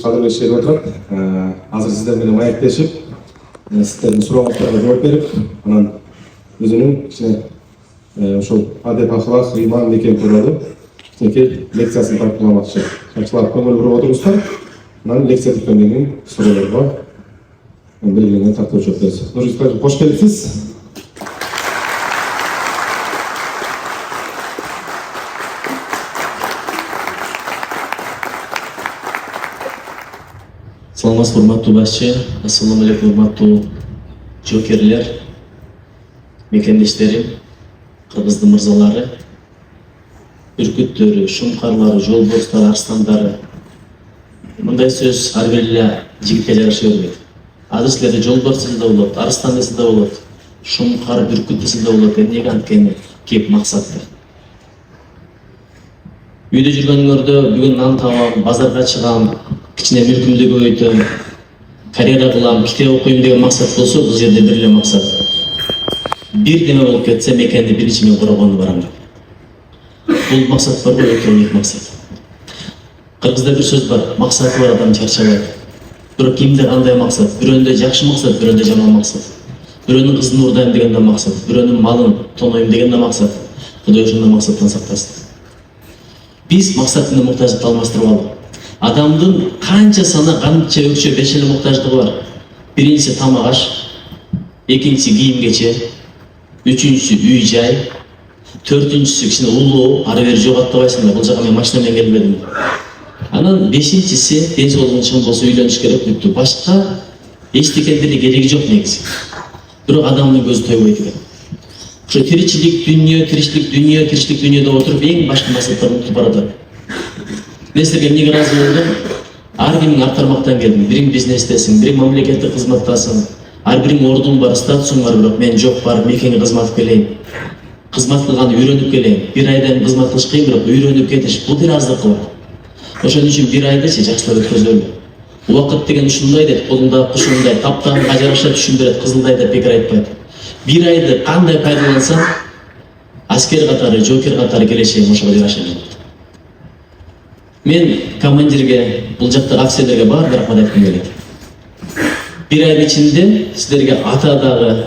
Qadrli she'rlar, hozir sizlar bilan mayaklashib, sizlarning so'rovinglarga javob berib, anan o'zining o'sha adab axloq, iymon degan turadi. Chunki leksiyasini taqdirlamoqchi. Yoshlar ko'ngil burib o'tiribsizlar. Mana leksiya tugagandan so'rovlar bor. Belgilangan tartibda javob berasiz. Nurjizlar, xush kelibsiz. Саламатсыз, урматтуу башчы. Ассаламу алейкум, урматтуу жокерлер, мекендештерим, кыргыздын мырзалары, бүркүттөрү, шумкарлары, жолборстары, арстандары. Мындай сөз ар бир эле жигитке жараша бербейт. Азыр силерде жолборс десе да болот, арстан десе да болот, шумкар, бүркүт десе да болот. Эмнеге анткени кеп максатты. Үйдө жүргөнүңөрдө бүгүн нан табам, базарга чыгам, кичине мүлкүмдү көбөйтөм, карьера кылам, китеп окуйм деген максат болсо, бул жерде бир эле максат. Бир неме болуп кетсе, мекенди биринчи мен коргонду барам деп. Бул максат бар го, экөөний максат. Кыргызда бир сөз бар, максаты бар адам чарчабайт. Бирок кимде кандай максат? Бирөөндө жакшы максат, бирөөндө жаман максат. Бирөөнүн кызын урдайм деген да максат, бирөөнүн малын тонойм деген да максат. Кудай ошондой максаттан сактасын. Биз максатына муктаждыкты алмаштырбалы. Адамдын канча сана, канча өкчө, беш эле муктаждыгы бар. Биринчиси тамак аш, экинчиси кийим кече, үчүнчүсү үй жай, төртүнчүсү кичине улуу, ары бери жоготтабайсыңдар, бул жака мен машина менен келбедим. Анан бешинчиси ден соолугун чың болсо үйлөнүш керек, бүттү. Башка эчтекендерге кереги жок негизи. Бирок адамдын көзү тойбойт экен. Ошо тиричилик дүйнөдө отуруп эң башкы максаттарын унутуп баратат. Мен силерге эмнеге ыраазы болдум? Ар кимиң ар тармактан келдим. Бириң бизнестесиң, бириң мамлекеттик кызматтасың, ар бириң ордуң бар, статусуң бар, бирок мен жок, бар мекенге кызмат келейин. Кызмат кылганы үйрөнүп келейин. Бир айдан кызмат кылыш кыйын, бирок үйрөнүп кетиш бул бир аздык кылат. Ошон үчүн бир айдычы жакшылап өткөзөлү. Убакыт деген ушундай дейт, колуңда кушундай, таптанга жараша түшүндүрөт, кызылдай деп бекер айтпайт. Бир айды кандай пайдалансаң, аскер катары, жокер катары келечегиң ошого жараша болот. Мен командирге, бул жактагы офицерлерге баардыгына рахмат айткым келет. Бир айдын ичинде силерге ата дагы,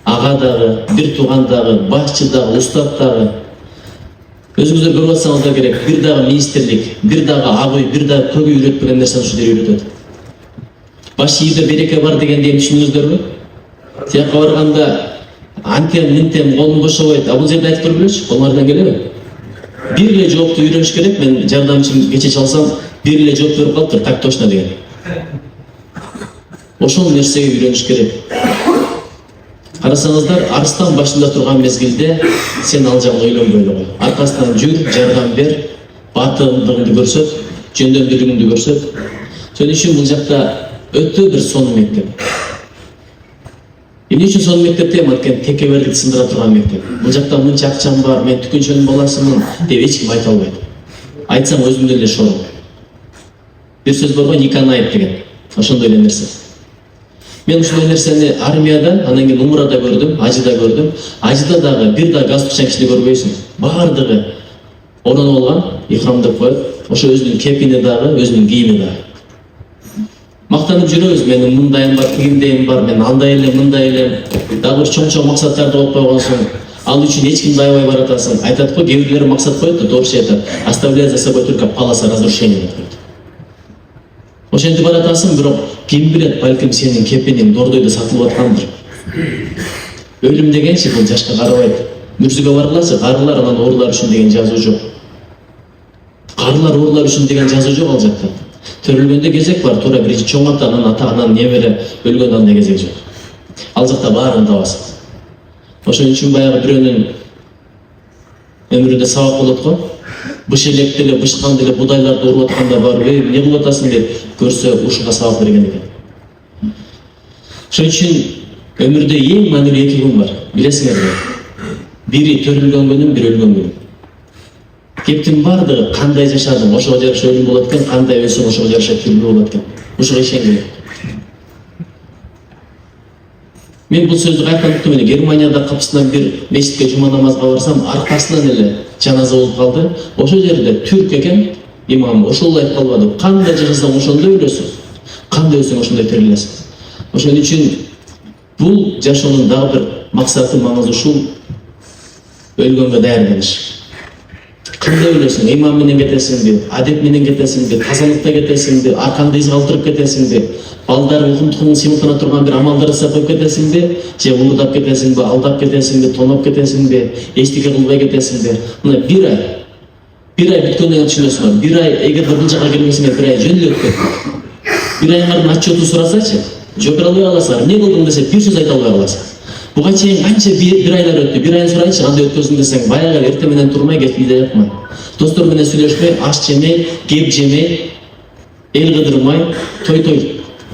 ага дагы, бир тууган дагы, башчы дагы, устат дагы, өзүңүздөр көрүп атсаңыздар керек, бир дагы министрлик, бир дагы агый, бир дагы көбү үйрөтпөгөн нерсени ушул жер үйрөтөт. Баш ийде береке бар дегенди түшүнүңүздөрбү? Тияка барганда антем, минтем, колум бошобойт. А бул жерде айтып туруп элечи, колуңардан келеби? Бир эле жоопту үйрөнүш керек. Мен жардамчым кече чалсам, бир эле жооп берип калыптыр, так точно деген. Ошол нерсеге үйрөнүш керек. Карасаңыздар, арстан башында турган мезгилде сен ал жагына үйлөнбөй эле кой. Аркасынан жүр, жардам бер, батылдыгыңды көрсөт, жөндөмдүүлүгүңдү көрсөт. Ошон үчүн бул жакта өтө бир сонун мектеп. Эмне үчүн сонун мектеп дейм? Анткени текеберликти сындыра турган мектеп. Бул жакта мынча акчам бар, мен түкүнчөнүн баласымын деп эч ким айта албайт. Айтсаң өзүңдөн эле шору. Бир сөз бар го, никаны айт деген. Ошондой эле нерсе. Мен ушундай нерсени армияда, анан кийин умрада көрдүм, ажыда көрдүм. Ажыда дагы бир да газ тукчан кишини көрбөйсүң. Баардыгы орнонуп алган, ихрам деп коет. Ошо өзүнүн кепини дагы, өзүнүн кийими дагы. Мактанып жүрөбүз, менин мындайым бар, тигиндейим бар, мен андай элем, мындай элем. Дагы бир чоң максаттарды коюп койгонсуң. Ал үчүн эч кимди аябай баратасың. Айтат го, кээ бирлери максат коет да, тоогру айтат. Оставляет за собой только полоса разрушения деп коет. Ошентип баратасың, бирок ким билет, балким сенин кепиниң дордойдо сатылып аткандыр. Өлүм дегенчи бул жашка карабайт. Мүрзүгө баргылачы, карылар анан оорулар үчүн деген жазуу жок. Карылар оорулар үчүн деген жазуу жок ал жакта. Төрөлгөндө кезек бар, туура биринчи чоң ата, анан небере өлгөндө андай кезек жок. Ал жакта баарын табасың. Ошон үчүн баягы бирөөнүн өмүрүндө сабак болот го. Быш электи эле, бышканды эле будайларды уруп атканда барып, эмне кылып атасың деп көрсө, ушуга сабак берген экен. Ошон үчүн өмүрдө эң маанилүү эки күн бар, билесиңерби? Бири төрөлгөн күнүм, бири өлгөн күнүм. Кептин бардыгы кандай жашадың, ошого жараша өлүм болот экен, кандай өсөң ошого жараша тирүү болот экен. Ушуга ишенгиле. Мен бул сөздү кайдан уктум эле? Германияда капысынан бир мечитке жума намазга барсам, аркасынан эле жаназа болуп калды. Ошол жерде түрк экен, имам ошол айтып калбады. Кандай жашасаң ошондой өлөсүң, кандай өсөң ошондой тирилесиң. Ошон үчүн бул жашоонун дагы бир максаты, маңызы ушул: өлгөнгө даярданыш. Кандай өлөсүң? Иман менен кетесиңби, адеп менен кетесиңби, тазалыкта кетесиңби, аркаңды из калтырып кетесиңби, балдар укум-тукумун сыймыктана турган бир амалдар жасап коюп кетесиңби, же улуудап кетесиңби, алдап кетесиңби, тоноп кетесиңби, эчтеке кылбай кетесиңби? Мына бир ай бүткөндөн кийин түшүнөсүңөр. Бир ай эгерде бул жака келбесеңер, бир ай жөн эле өтүп кетти. Бир айыңардын отчетун сурасачы, жооп бере албай каласыңар. Эмне кылдың десе, бир сөз айта албай каласың. Буга чейин канча бир айлар өттү, бир айын сурайынчы, кандай өткөздүң десең, баягы эртең менен турмай, кеч үйдө жатмай, достор менен сүйлөшпөй, аш жемей, кеп жемей, эл кыдырмай,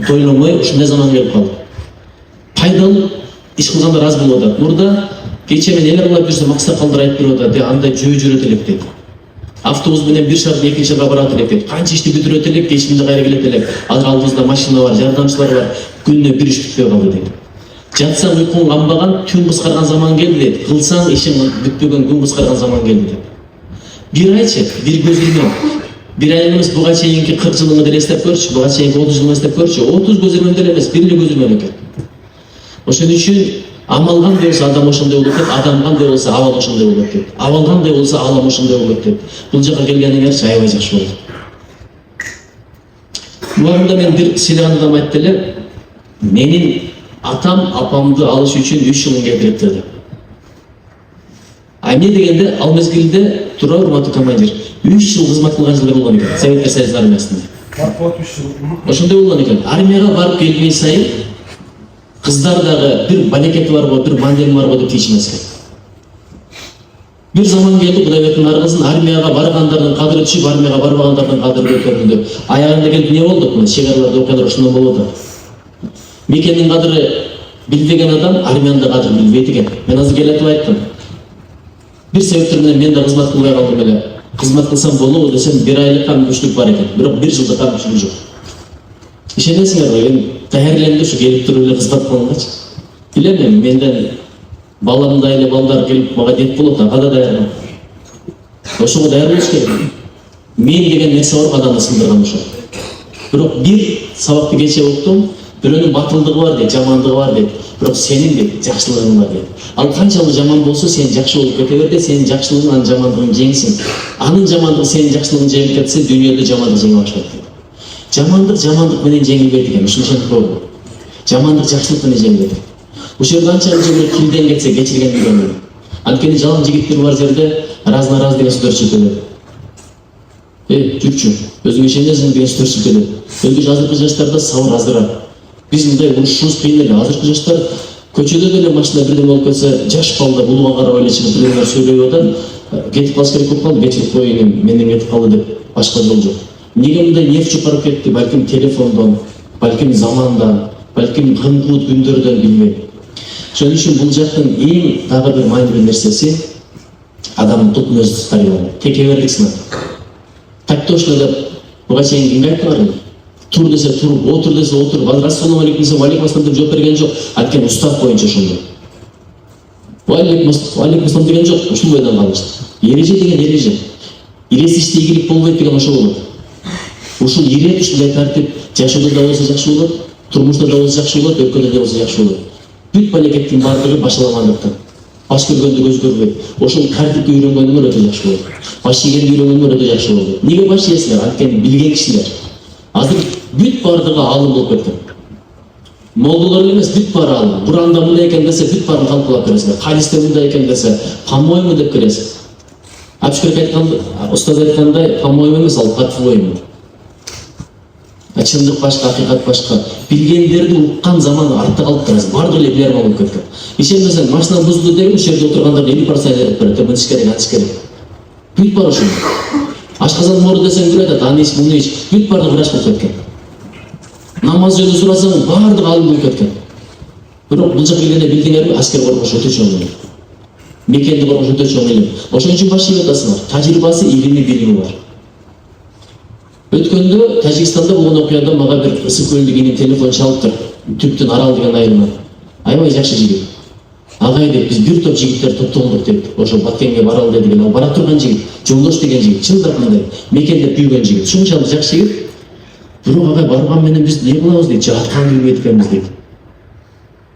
тойломой, ушундай заман келип калды. Пайдалуу иш кылгандар аз болуп атат. Мурда кече мен эл ыргылап жүрсөм, аксакалдар айтып берип атат, андай жөө жүрөт элек дейт. Автобус менен бир шаардан экинчи шаарга барат элек дейт. Канча ишти бүтүрөт элек, кечинде кайра келет элек. Азыр алдыбызда машина бар, жардамчылар бар. Күнүнө бир иш бүтпөй калды дейт. Жатсаң уйкуң камбаган, түн кыскарган заман келди дейт. Кылсаң ишиң бүтпөгөн, күн кыскарган заман келди дейт. Бир айчы, бир көз ирмем. Бир ай эмес, буга чейинки 40 жылыңды деле эстеп көрчү, буга чейинки 30 жылыңды эстеп көрчү. 30 көз ирмем деле эмес, бир эле көз ирмем экен. Ошон үчүн амал кандай болсо адам ошондой болот дейт, адам кандай болсо абал ошондой болот дейт. Абал кандай болсо алам ошондой болот дейт. Бул жака келгениңерчи аябай жакшы болду. Мурда мен бир сыйлаган адам айтты эле, менин атам апамды алыш үчүн 3 жылын кетирет деди. А эмне дегенде, ал мезгилде тура урматтуу командир 3 жыл кызмат кылган жылдар болгон экен, Советтер Союзу армиясында. Ошондой болгон экен. Армияга барып келген сайын кыздар дагы бир балекети бар го, бир мандели бар го деп тийишмес экен. Бир заман келди, Кудайбектин аргысын армияга баргандардын кадыры түшүп, армияга барбагандардын кадыры көтөрүлдү. Аягында келип эмне болду? Мына шекараларда окуялар ошондой болуп атат. Мекенин кадыры билбеген адам армиянын да кадырын билбейт экен. Мен азыр келетип айттым. Бир себептер менен мен да кызмат кылбай калдым эле. Кызмат кылсам болобу десем, бир айлыкка мүмкүнчүлүк бар экен. Бирок бир жылдыкка мүмкүнчүлүк жок. Ишенесиңерби, мен даярленди ушу келип туруп эле кызмат кылгангачы. Билем, менден баламдай эле балдар келип мага деп болот, ага да даярмын. Ошого даяр болуш керек. Мен деген нерсе бар, адамды сындырган ошо. Бирок бир сабакты кече уктум, бирөөнүн батылдыгы бар дейт, жамандыгы бар дейт. Бирок сенин дейт, жакшылыгың бар дейт. Ал канчалык жаман болсо, сен жакшы болуп кете бер де, сенин жакшылыгың анын жамандыгын жеңсин. Анын жамандыгы сенин жакшылыгын жеңип кетсе, дүйнөдө жамандык жеңе баштайт дейт. Жамандык менен жеңилбейт экен, ушуну ишенип койгула. Жамандык жакшылык менен жеңилет. Ушул жерде анча жолу килден кетсе, кечирген үйрөнөт. Анткени жалаң жигиттер бар жерде раз деген сөздөр чыгып келет. Жүрчү, өзүңө ишенесиң деген сөздөр чыгып келет. Өзгөчө азыркы жаштарда сабыр азыраак. Биз мындай урушубуз кыйын эле. Азыркы жаштар көчөдө деле машина бирдеме болуп кетсе, жаш балдар улууга карабай эле чыгып бирөөлөр сөйлөп атат. Кетип калыш керек болуп калды, кечирип коюйын, менден кетип калды деп башка жол жок. Неге мындай нефть чукарып кетти? Балким телефондон, балким замандан, балким кымкуут күндөрдөн билбейм. Ошон үчүн бул жактын эң дагы бир маанилүү нерсеси адамдын туп мүнөзү тарыйланат. Текеберлик сынат. Тактошно деп буга чейин кимге айттыңар? Тур десе туруп, отур десе отуруп, ассалому алейкум десе алейкум ассалам деп жооп берген жок. Анткени устав боюнча ошондой. Алейкум ассалам деген жок, ушул бойдон калышты. Эреже деген эреже. Иресичте ийгилик болбойт деген ошол болот. Ушул ирет, ушундай тартип жашоодо да болсо жакшы болот, турмушта да болсо жакшы болот, өлкөдө да болсо жакшы болот. Бүт балекеттин баардыгы башаламандыктан. Баш көргөндү көз көрбөйт. Ошол тартипке үйрөнгөнүңөр өтө жакшы болот. Баш ийгенди үйрөнгөнүңөр өтө жакшы болот. Неге баш ийесиңер? Анткени билген кишилер. Азыр бүт баардыгы алым болуп кеткен. Молдолор эмес, бүт баары алым. Куранда мындай экен десе, бүт баарын талкуулап бересиңер. Хадисте мындай экен десе, по-моему деп бересиң. Апшкерк айткандай, устаз айткандай, по-моему эмес, ал по-твоему. Чындык башка, акыйкат башка. Билгендерди уккан заман артта калып турат. Баардыгы эле билер болуп кеткен. Ишенбесең, машина бузду деген ушул жерде отургандар 50% айтып берет. Мынтиш керек, антиш керек. Бүт баары ошол. Ашказан мору десең бир айтат, аны ич, муну ич. Бүт баардыгы врач болуп кеткен. Намаз жөнүндө сурасаң, баардыгы алым болуп кеткен. Бирок бул жака келгенде билдиңерби, аскер коргош өтө чоң. Мекенди коргош өтө чоң илим. Ошон үчүн баштап атасыңар. Тажрыйбасы, илими, билими бар. Өткөндө Тажикстанда болгон окуяда мага бир Ысык көлдүгүнүн телефон чалып тур. Түптүн Арал деген айылынан. Аябай жакшы жигит. Агай деп биз бир топ жигиттер топтолдук деп. Ошо Баткенге баралы деген. Ал бара турган жигит, Жолдош деген жигит, чындап мындай мекендеп büyüгөн жигит. Ушунчалык жакшы жигит. Бирок агай барган менен биз не кылабыз дейт, жатканды билбейт экенбиз дейт.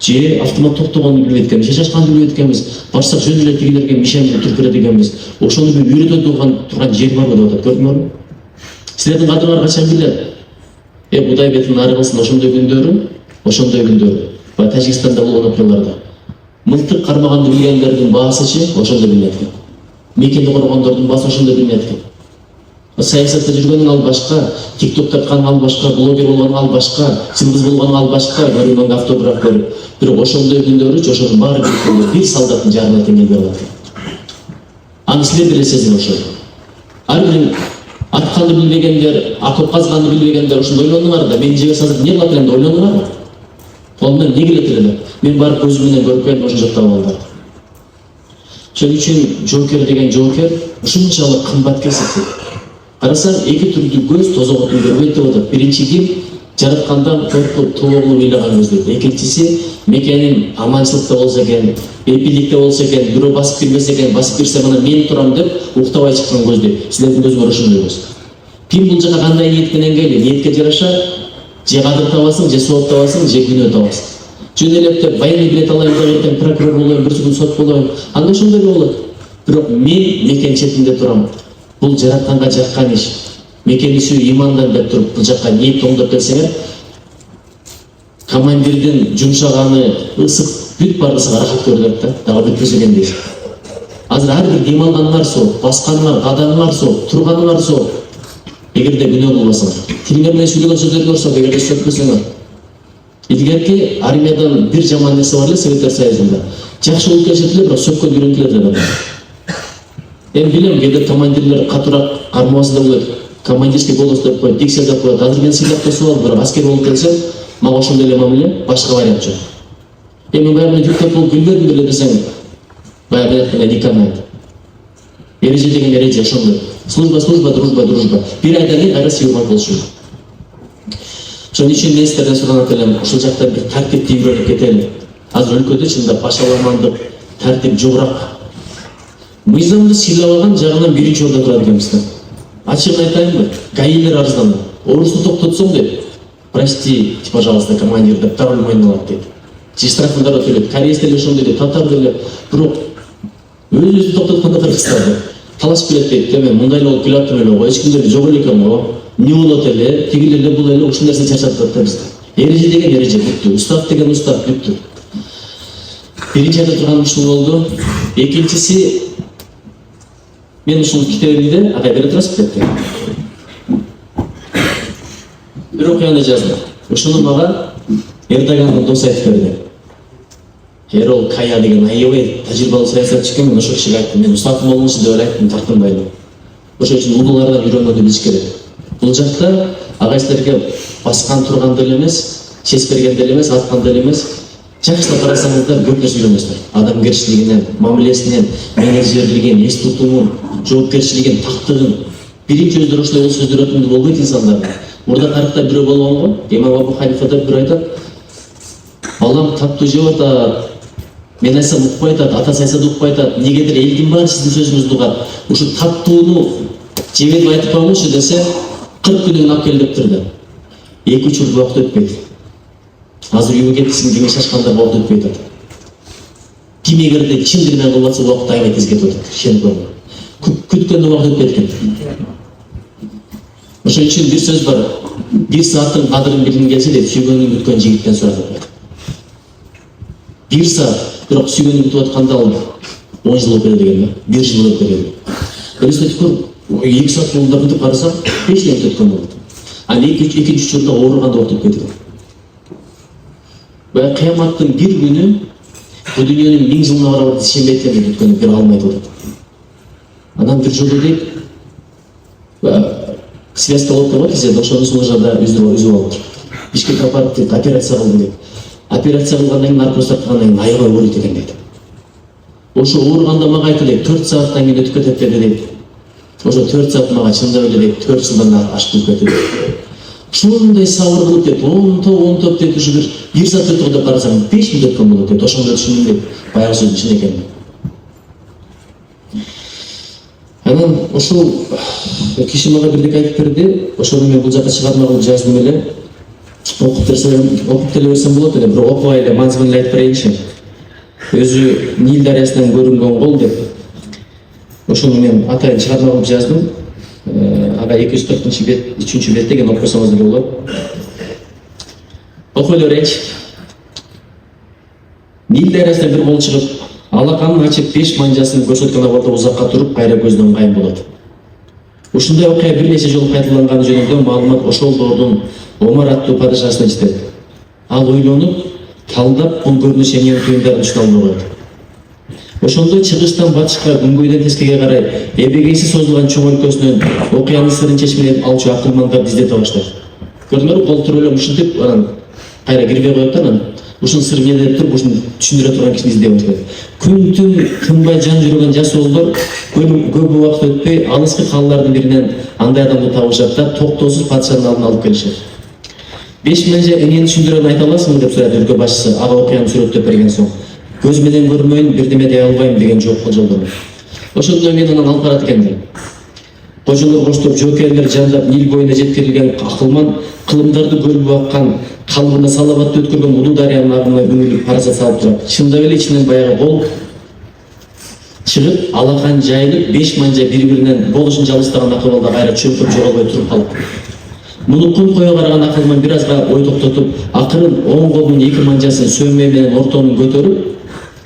Же автомат токтогонду билбейт экенбиз, же чачканды билбейт экенбиз. Барсак жөн эле тигилерге мишемди түркүрөт экенбиз. Ошону бир үйрөтө турган жер барбы деп атат. Көрдүңөрбү? Силердин кадырлар качан билет? Будай бетин ары кылсын ошондой күндөрү. Баягы Тажикстанда болгон окуяларда. Мылтык кармаганды билгендердин баасычы ошондо билинет экен. Мекенди коргондордун баасы ошондо билинет экен. Саясатта жүргөнүң ал башка, TikTok тартканың ал башка, блогер болгонуң ал башка, чылбыз болгонуң ал башка, көрүнгөнгө автограф берип. Бирок ошондой күндөрү ошонун баары бир солдаттын жарына тең келип алат. Аны силер деле сезин ошол. Ар бир атканды билбегендер, окоп казганды билбегендер ошондо ойлонуңар да, мен жебес азыр эмне кылат элем деп ойлонуңарбы? Колумдан не келет эле? Мен барып көзүм менен көрүп келдим ошол жакта балдар. Ошон үчүн жоокер деген жоокер ушунчалык кымбат кесип. Карасаң эки түрдүү көз тозоготун көрбөйт деп атат. Биринчи ким жараткандан коркуп тоогулуп ыйлаган көз дейт. Экинчиси мекеним аманчылыкта болсо экен, эпиликте болсо экен, бирөө басып кирбесе экен, басып кирсе мына мен турам деп уктабай чыккан көз дейт. Силердин көзүңөр ошондой көз. Ким бул жака кандай ниет менен келди? Ниетке жараша же кадыр табасың, же сооп табасың, же күнөө табасың. Жөн эле деп военный билет алайын деп ертең прокурор болоюн, бир күн сот болоюн. Анда ошондой болот. Бирок мен мекен четинде турам. Бул жаратканга жаккан иш. Мекени сүйүү имандан деп туруп бул жакка ниет оңдоп келсеңер, командирдин жумшаганы ысык бүт бардыса аракат көрүлөт да, дагы бүтпөсө экен дейсиз. Азыр ар бир дем алганыңар сооп, басканыңар, кадагыңар сооп, турганыңар сооп. Эгерде күнөө кылбасаңар, тилиңер менен сүйлөгөн сөздөрүңөр сооп, эгерде сөкпөсөңөр. Илгерки армиядан бир жаман нерсе бар эле Советтер Союзунда. Жакшы болуп келишет эле, бирок сөккөн үйрөнтүлөт эле. Эми билем, кээде командирлер катуураак кармабасы да болот. Командирский голос деп коет, дикция деп коет. Азыр мен сыйлап тосуп алып, бирок аскер болуп келсем, мага ошондой эле мамиле, башка вариант жок. Эми баягы жүктөп болуп билбедим беле десең, баягы айткандай диканайт. Эреже деген эреже ошондой. Служба, дружба. Бир айдан кийин кайра сыйырмак болушу. Ошон үчүн мен сиздерден суранат элем, ушул жакта бир тартипти үйрөнүп кетели. Азыр өлкөдө чындап башаламандык, тартип жогурак. Мыйзамды сыйламаган жагынан биринчи орунда турат экенбиз да. Ачыгын айтайынбы? ГАИлер арызданат. Орусу токтотсоң деп, прости, пожалуйста, командир деп пароль мойнуна алат дейт. Же штрафын да төлөйт. Кореец деле ошондой дейт, татар деле. Бирок өзү токтоткондо кыргызстанда талашып келет дейт. Мен мындай эле болуп келаттым эле го, эч кимдер жок эле экен го. Не болот эле, тигил эле бул эле ушул нерсе чачатат да бизде. Эреже деген эреже бүттү, устав деген устав бүттү. Биринчи айта турганым ушул болду. Экинчиси, мен ушул китебимде агай бере турасыз китепти. Бир окуяны жаздым. Ушуну мага Эрдогандын досу айтып берди. Эрол Кая деген аябай тажрыйбалуу саясатчы экен, мен ошол кишиге айттым, мен устатым болмосун деп айттым, тартынбайм. Ошол үчүн улуулардан үйрөнгөндү билиш керек. Бул жакта агай силерге баскан турган деле эмес, чес берген деле эмес, аткан деле эмес. Жакшылап карасаңыздар көп нерсе үйрөнөсүздөр. Адамгерчилигинен, мамилесинен, менеджерлигин, эс тутумун, жоопкерчилигин, тактыгын. Биринчи өздөрү ушулай болсо өздөрөтүндү болбойт инсандар. Мурда тарыхта бирөө болгон го, Имам Абу Ханифа деп бир айтат. Балам таптуу жеп атат. Мен айтсам укпай атат, атасы айтса да укпай атат. Негедир элдин баары сиздин сөзүңүздү угат. Ушу таптууну жебедип айтып койгунчу десе, 40 күнүн алып кел деп турду. 2-3 жыл убакыт өтпөйт. Азыр үйгө кетсиң деген шашкандар убакыт өтпөйт атат. Ким эгерде чындыгынан кылып атса убакыт аябай тез кетип атат. Шенкор. Күткөндө убакыт өтпөйт экен. Ошон үчүн бир сөз бар. Бир сааттын кадырын билгиң келсе деп сүйгөнүн күткөн жигиттен сурат атат. Бир саат, бирок сүйгөнүн күтүп атканда ал 10 жыл болуп кетет экен да. 1 жыл болуп кетет. Көрсөткөр 2 саат болуп күтүп карасам 5 жыл өткөн болот. А 2-3 учурда ооруганда убакыт өтүп кетет. Баягы кыяматтын бир күнү бул дүйнөнүн 1000 жылына барабар сенбейт деп өткөнү бир алмайт болот. Анан бир жолу дейт, связь болуп турат, сиз ошону служада үзүп алып. Бишкекке барып дейт, операция кылдым дейт. Операция кылгандан кийин наркоз тарткандан кийин аябай ооруйт экен дейт. ошо ооруганда мага айтты дейт 4 сааттан кийин өтүп кетет деди дейт. Ошо 4 саат мага чындап эле дейт 4 жылдан ашып кетти дейт. Ушундай сабыр кылып дейт, онтоп дейт, ушу бир саат өтүп деп карасаң 5 мүнөт өткөн болот дейт. Ошондо түшүндүм дейт, баягы сөздүн чын экенин. Анан ошол киши мага бирдеке айтып берди, ошону мен бул жака чыгарма кылып жаздым эле. Окуп деле берсем болот эле, бирок окубай эле мазмунун эле айтып берейинчи. Өзү Нил дарыясынан көрүнгөн кол деп. Ошону мен атайын чыгарма кылып жаздым. Ага 240 бет, 3 бет деген окусаңыз деле болот. Окуй эле берейинчи. Нил дарыясынан бир кол чыгып, алаканын ачып 5 манжасын көрсөткөн абалда узакка туруп, кайра көздөн кайын болот. Ушундай окуя бир нече жолу кайталанганы жөнүндө маалымат ошол доордун Омар аттуу падышасына жетет. Ал ойлонуп, талдап, бул көрүнүш эмненин түйүндөрүн түшүнө албай коет. Ошондо чыгыштан батышка, күнгөйдөн тескеге карай эбегейси созулган чоң өлкөсүнөн окуянын сырын чечмелеп алчу акылмандарды издете баштайт. Көрдүңөрбү, кол туруп эле ушинтип анан кайра кирбей коет да, анан ушун сыр эмне деп туруп, ушуну түшүндүрө турган кишини издей баштайт. Күн-түн тынбай жан жүргөн жас оолдор көп убакыт өтпөй алыскы каалардын биринен андай адамды табышат да токтоосуз падышанын алдына алып келишет. 5 манжа эмнени түшүндүрөөрүн айта аласыңбы деп сурайт өлкө башчысы ага окуяны сүрөттөп берген соң. Көз менен көрмөйүн, бирдеме дей албайм деген жооп жолдоду. Ошондо мен анан алып барат экенмин. Кожолор коштоп, жоокерлер жандап, Нил боюна жеткирилген акылман кылымдарды көлүп аккан, калыбына салабатты өткөргөн улуу дарыянын агымына үңүлүп парасат салып турат. Чындап эле ичинен баягы кол чыгып, алакан жайылып, 5 манжа бири-биринен болушун жалыстаган акыбалда кайра чөкүп жоголбой туруп калат. Муну кум кое караган акылман бир азга ой токтотуп, акырын оң колунун 2 манжасын сөөмө менен ортонун көтөрүп,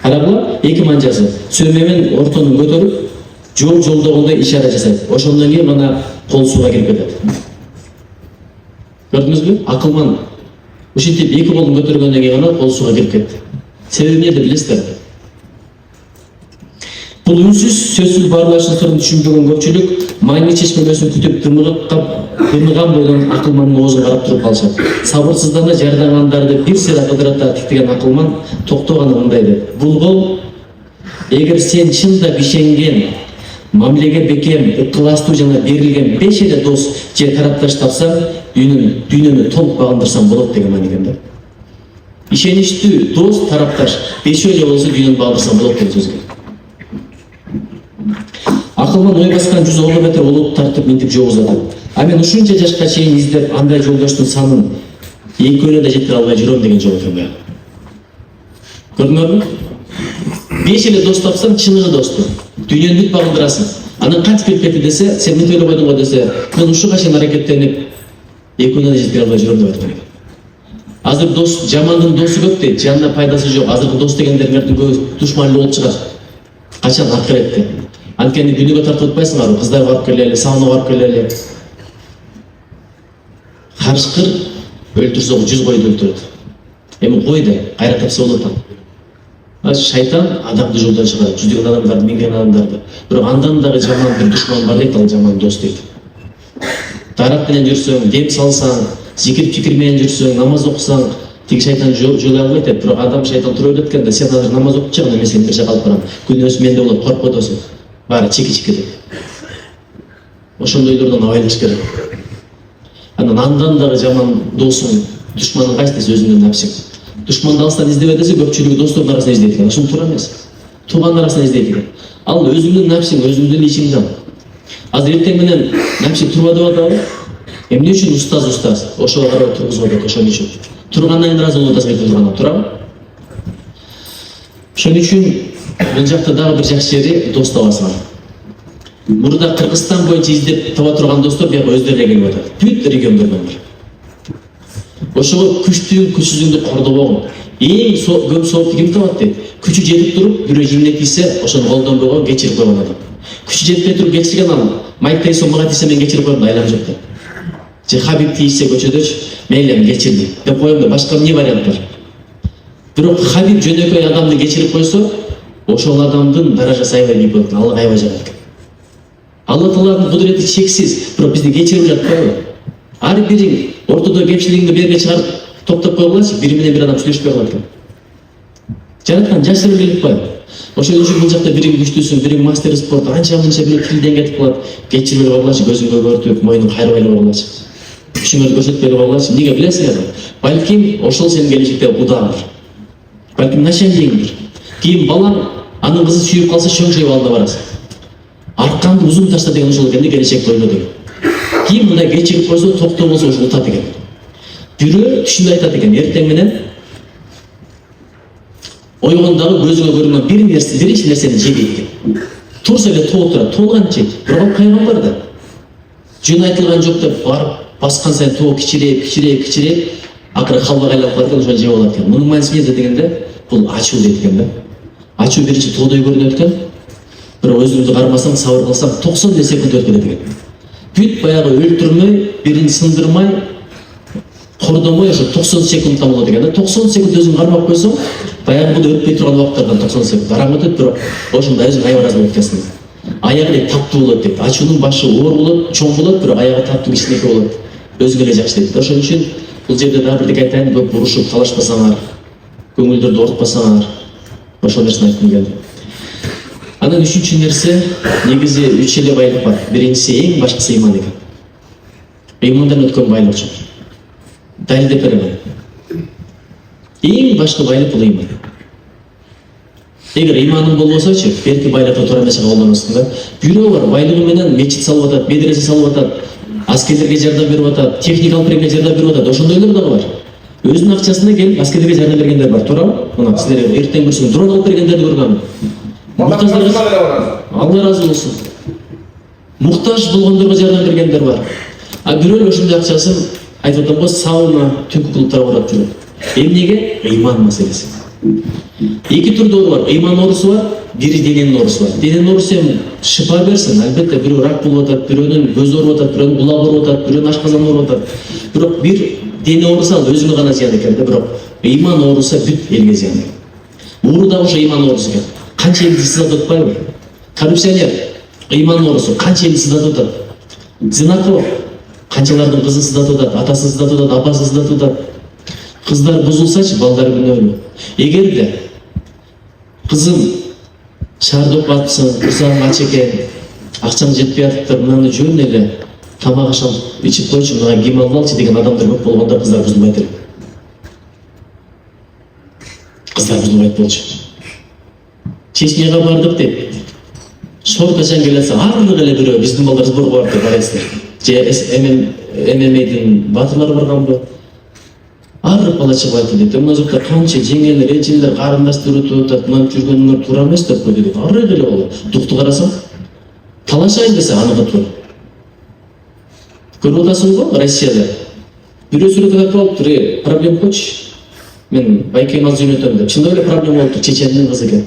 карагыла 2 манжасы сөөмө менен ортонун көтөрүп, жол жолдогондой ишара жасайт. Ошондон кийин гана кол сууга кирип кетет. Көрдүңүзбү? Акылман ушинтип 2 колун көтөргөндөн кийин гана кол сууга кирип кетти. Себеби эмнеде билесиздерби? Бул үнсүз, сөзсүз баарлашын сырын түшүнбөгөн көпчүлүк майны чечмелесин күтүп дымыган бойдон акылмандын оозун карап туруп калышат. Сабырсыздана жардагандарды бир сыйра кыдырата тиктеген акылман токтоганы мындай дейт. Бул кол эгер сен чындап ишенген, мамилеге бекем, ыкыластуу жана берилген 5 эле дос же тарапташ тапсаң, дүйнөнү толук багындырсаң болот деген маани экен да. Ишеничтүү дос, тарапташ 5 эле болсо дүйнөнү багындырсаң болот деген сөз экен. Акылман ой баскан 100 оолу метр олуп тартып минтип жол узатат. А мен ушунча жашка чейин издеп андай жолдоштун санын экөөнө да жеткире албай жүрөм деген жол экен баягы. Көрдүңөрбү? 5 эле дос тапсаң, чыныгы досту. Дүйнөнү бүт багындырасың. Анан кантип келип кетти десе, сен мынтип эле койдуң го десе, мен ушуга чейин аракеттенип экөөнө да жеткире албай жүрөм деп айткан экен. Азыр дос, жамандын досу көп дейт, жанына пайдасы жок. Азыркы дос дегендердин көбү душман болуп чыгат. Качан акыретте. Анткени күнүгө тартып атпайсыңарбы, кыздар барып келели, сауна барып келели. Карышкыр өлтүрсө 100 койду өлтүрөт. Эми кой да кайра тапса болот да. Шайтан адамды жолдон чыгарат, жүздөгөн адамдарды, миңдеген адамдарды. Бирок андан дагы жаман бир душман бар дейт, ал жаман дос дейт. Тарат менен жүрсөң, дем салсаң, зикир фикир менен жүрсөң, намаз окусаң, тиги шайтан жолой албайт дейт. Бирок адам шайтан туруп өткөндө сен азыр намаз окуп чыгын, мен сени бир жака алып барам. Күнөөсү менде болот, коркпой досуң. Баары чеки-чеки деп. Ошондойлордон абайлаш керек. Андан дагы жаман досуң, душманың кайсысы өзүңдүн напсың. Душманды алыстан издебе десе, көпчүлүгү достордун арасынан издейт экен. Ошол туура эмес. Туугандын арасынан издейт экен. Ал өзүңдүн напсың, өзүңдүн ишиңди ал. Азыр эртең менен напсың турба деп атабы? Эмне үчүн устаз? Ошого карап тургузбайт экен, ошон үчүн. Тургандан кийин ыраазы болуп атасың турганда, туурабы? Ошон үчүн бул жакта дагы бир жакшы жери дос табасың. Мурда Кыргызстан боюнча издеп таба турган достор бияка өздөрү келип атат. Бүт региондордон бар. Ошого күчтүү, күчсүзүңдү кордобогун. Эң көп соопты ким табат дейт? Күчү жетип туруп, бирөө жимнеп тийсе, ошону колдонбойгон, кечирип койгон адам. Күчү жетпей туруп кечирген адам. Майк Тайсон мага тийсе мен кечирип коем, айлам жок да. Же Хабиб тийсе көчөдөчү, мейли мен кечирдим деп коем да, башка эмне вариант бар? Бирок Хабиб жөнөкөй адамды кечирип койсо, ошол адамдын даражасы аябай бийик болот, Аллах аябай жагат экен. Алла Тааланын кудурети чексиз, бирок бизди кечирип жатпайбы? Ар бириң ортодо кемчилигиңди берге чыгарып топтоп койгулачы, бири менен бир адам сүйлөшпөй калат экен. Жараткан жашырып келип коет. Ошол үчүн бул жакта бириң күчтүүсүң, бириң мастер спорт, анча-мынча бирөө тилден кетип калат. Кечирип эле койгулачы, көзүң көгөртүп, мойнуң кайрып эле койгулачы. Күчүңөрдү көрсөтпөй эле койгулачы. Эмнеге билесиңерби? Балким ошол сенин келечекте удаңдыр. Балким начальнигиңдир. Кийин балаң анын кызы сүйүп калса шөңшөйүп ал да барасың. Арканды узун ташта деген ошол экен да, келечекте ойно деген. Кийин мындай кечирип койсо, токтоо болсо ошо утат экен. Бирөө түшүндө айтат экен, эртең менен ойгондагы көзүңө көрүнгөн биринчи нерсени же дейт экен. Турса эле тоолуп турат, тоолганды жейт. Бирок пайгамбар да жөн айтылган жок деп барып баскан сайын тоо кичирейип, акыры халвага айланып калат экен, ошол жеп алат экен. Мунун мааниси эмне дегенде, бул ачуу дейт экен да. Ачуу биринчи тоодой көрүнөт экен. Бирок өзүңдү кармасаң, сабыр кылсаң 90 секунд өткөрөт экен. Бүт баягы өлтүрмөй, бирин сындырмай, кордомой ошо 90 секундта болот экен да. 90 секунд өзүң кармап койсоң, баягы бул өтпөй турган убакыттардан 90 секунд араң өтөт, бирок ошондо өзүң аябай ыраазы болуп кетесиң. Аягы таттуу болот дейт. Ачуунун башы оор болот, чоң болот, бирок аягы таттуу кичинекей болот. Өзүңө эле жакшы дейт. Ошон үчүн бул жерде дагы бирдеке айтайын, көп урушуп талашпасаңар, көңүлдөрдү оорутпасаңар, ошол нерсени айткым келди. Анан үчүнчү нерсе, негизи 3 эле байлык бар. Биринчиси эң башкысы ыйман экен. Ыймандан өткөн байлык жок. Далилдеп берем. Эң башкы байлык бул ыйман. Эгер ыйманың болбосочу, берки байлыкты туура эмес жака колдоносуң да. Бирөө бар, байлыгы менен мечит салып атат, медресе салып атат, аскерлерге жардам берип атат, техникалык премия жардам берип атат. Ошондойлор дагы бар. Өзүнүн акчасына келип аскерлерге жардам бергендер бар, туурабы? Мына силер эртең көрсөң дрон алып бергендерди көргөм. Алла разы болсун. Муктаж болгондорго жардам бергендер бар. А бирөө ошондой акчасын айтып атам го, сауна, түнкү клубтар барып жүрөт. Эмнеге? Ыйман маселеси. Эки түрдүү бар. Ыйман оорусу бар, бири дененин оорусу бар. Дененин оорусу эми шифа берсин, албетте бирөө рак болуп атат, бирөөнүн көзү ооруп атат, бирөөнүн булагы ооруп атат, бирөөнүн ашказаны ооруп атат. Бирок бир дене оорусу ал өзүнө гана зыян экен да, бирок ыйман оорусу бүт элге зыян. Ууру дагы ошо ыйман оорусу экен. Канча элди сыздатып атпайбы? Коррупционер, ыйман оорусу канча элди сыздатып атат? Зинакор, канчалардын кызын сыздатып атат, атасын сыздатып атат, апасын сыздатып атат. Кыздар бузулсачы, балдар күнөөлүү. Эгерде кызым шаарды окуп атсың, курсагың ач экен, акчаң жетпей атыптыр, мынаны жөн эле тамак аш алып ичип койчу, мага кийим алып алчы деген адамдар көп болгондо кыздар бузулбайт эле. Кыздар бузулбайт болчу. Чечняга бардык деп, шортачан келатса, арлык эле бирөө биздин балдар сборго барып деп барасыздар. Же ММА'дин батырлары барганбы? Арып бала чыгып айтты дейт. Мына жакта канча жеңелер, эжелер, карындашты үрөтүп атат, мына жүргөнүңөр туура эмес деп койду дейт. Арып эле болот. Дукту карасаң, талашайын десе аныкы туура. Көрүп атасың го, Россияда. Бирөө сүрөтүп айтып алыптыр, проблема койчу. Мен байкем аз жөнөтөм деп. Чындап эле проблема болуптур, чечендин кызы экен.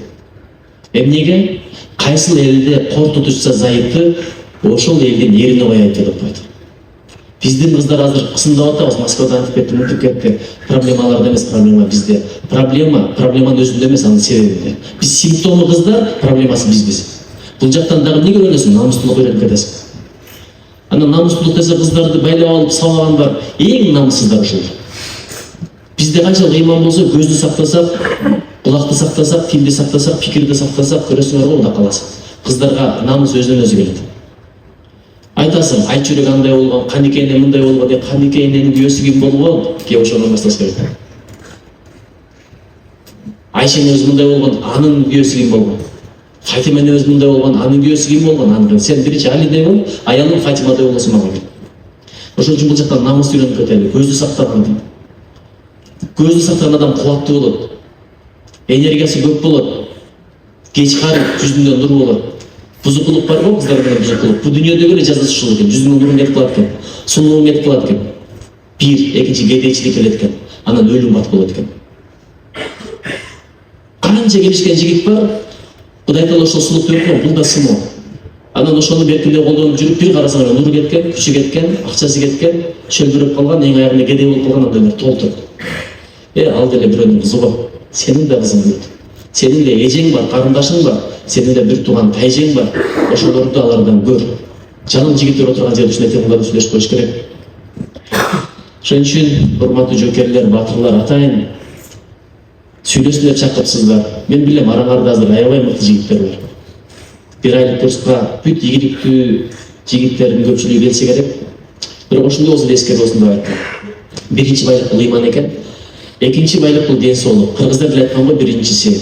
Эмнеге? Кайсыл элде кор тутушса зайыпты, ошол элдин эрине коет деп койду. Биздин кыздар азыр кысымдап атабыз, Москвадан антип кетти, мынтип кетти. Проблемаларда эмес, проблема бизде. Проблеманын өзүндө эмес, анын себебинде. Биз симптому кыздар, проблемасы бизбиз. Бул жактан дагы эмнеге үйрөнөсүң? Намустуулук үйрөнүп кетесиң. Анан намустуулук десе кыздарды байлап алып сабаган бар, эң намыссыздар ошол. Бизде канчалык ыйман болсо, көздү сактасак, кулакты сактасак, тилди сактасак, пикирди сактасак, көрөсүңөр го, мында каласың. Кыздарга намыс өзүнөн өзү келет. Айтасың, айт жүрөк андай болгон, Каникейне мындай болгон, Каникейненин күйөөсү ким болгон? Кеп ошондон башташ керек. Айшенин өзү мындай болгон, анын күйөөсү ким болгон? Фатименин өзү мындай болгон, анын күйөөсү ким болгон? Анын сен биринчи Алидей бол, аялың Фатимадай болсун мага. Ошон үчүн бул жактан намыс үйрөнүп кетели, көздү сактаган адам. Көздү сактаган адам кубаттуу болот. Энергиясы көп болот. Кеч карып, жүзүндө нур болот. Бузукулук бар го, кыздар менен бузукулук. Бул дүйнөдөгү эле жазасы ушул экен. Жүзүнүн нурун кетип калат экен. Сулуулугун кетип калат экен. Бир, экинчи кедейчилик келет экен. Анан өлүм бат болот экен. Канча келишкен жигит бар, Кудай таала ошол сулукту берген, бул да сымоо. Анан ошону беркиндей колдонуп жүрүп, бир карасаң эле нуру кеткен, күчү кеткен, акчасы кеткен, чөлбүрөп калган, эң аягында кедей болуп калган адамдар толтур. Ал деле бирөөнүн кызы го. Сенин да кызың болот. Сенин де эжең бар, карындашың бар, сенин де бир тууган тайжең бар. Ошолорду алардан көр. Жаным жигиттер отурган жерде ушундай темаларды сүйлөшүп коюш керек. Ошон үчүн урматтуу жоокерлер, батырлар, атайын Сүйлөсүн деп чакырыпсыздар. Мен билем араңарда азыр аябай мыкты жигиттер бар. Бир айлык курска бүт ийгиликтүү жигиттердин көпчүлүгү келсе керек. Бирок ошондой болсо эскерип осундай айттым. Биринчи байлык бул ыйман экен. Экинчи байлык бул ден соолук. Кыргыздар деле айткан го, биринчиси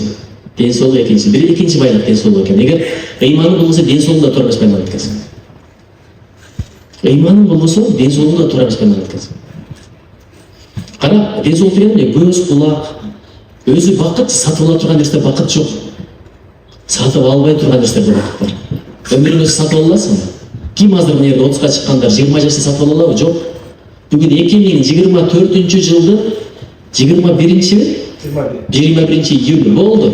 ден соолук, экинчи байлык ден соолук экен. Эгер ыйманы болбосо ден соолугу да туура эмес байланат экен. Ыйманы болбосо ден соолугу да туура эмес байланат экен. Кара, ден соолук деген эмне? Көз, кулак, өзү бакыт, сатып ала турган нерсе бакыт жок. Сатып албай турган нерселерде бакыт бар. Өмүрүңүздү сатып ала аласыңбы? Ким азыр мына жерде 30га чыккандар 20 жашта сатып ала алабы? Жок. Бүгүн 2024-жылдын 21-июль болду.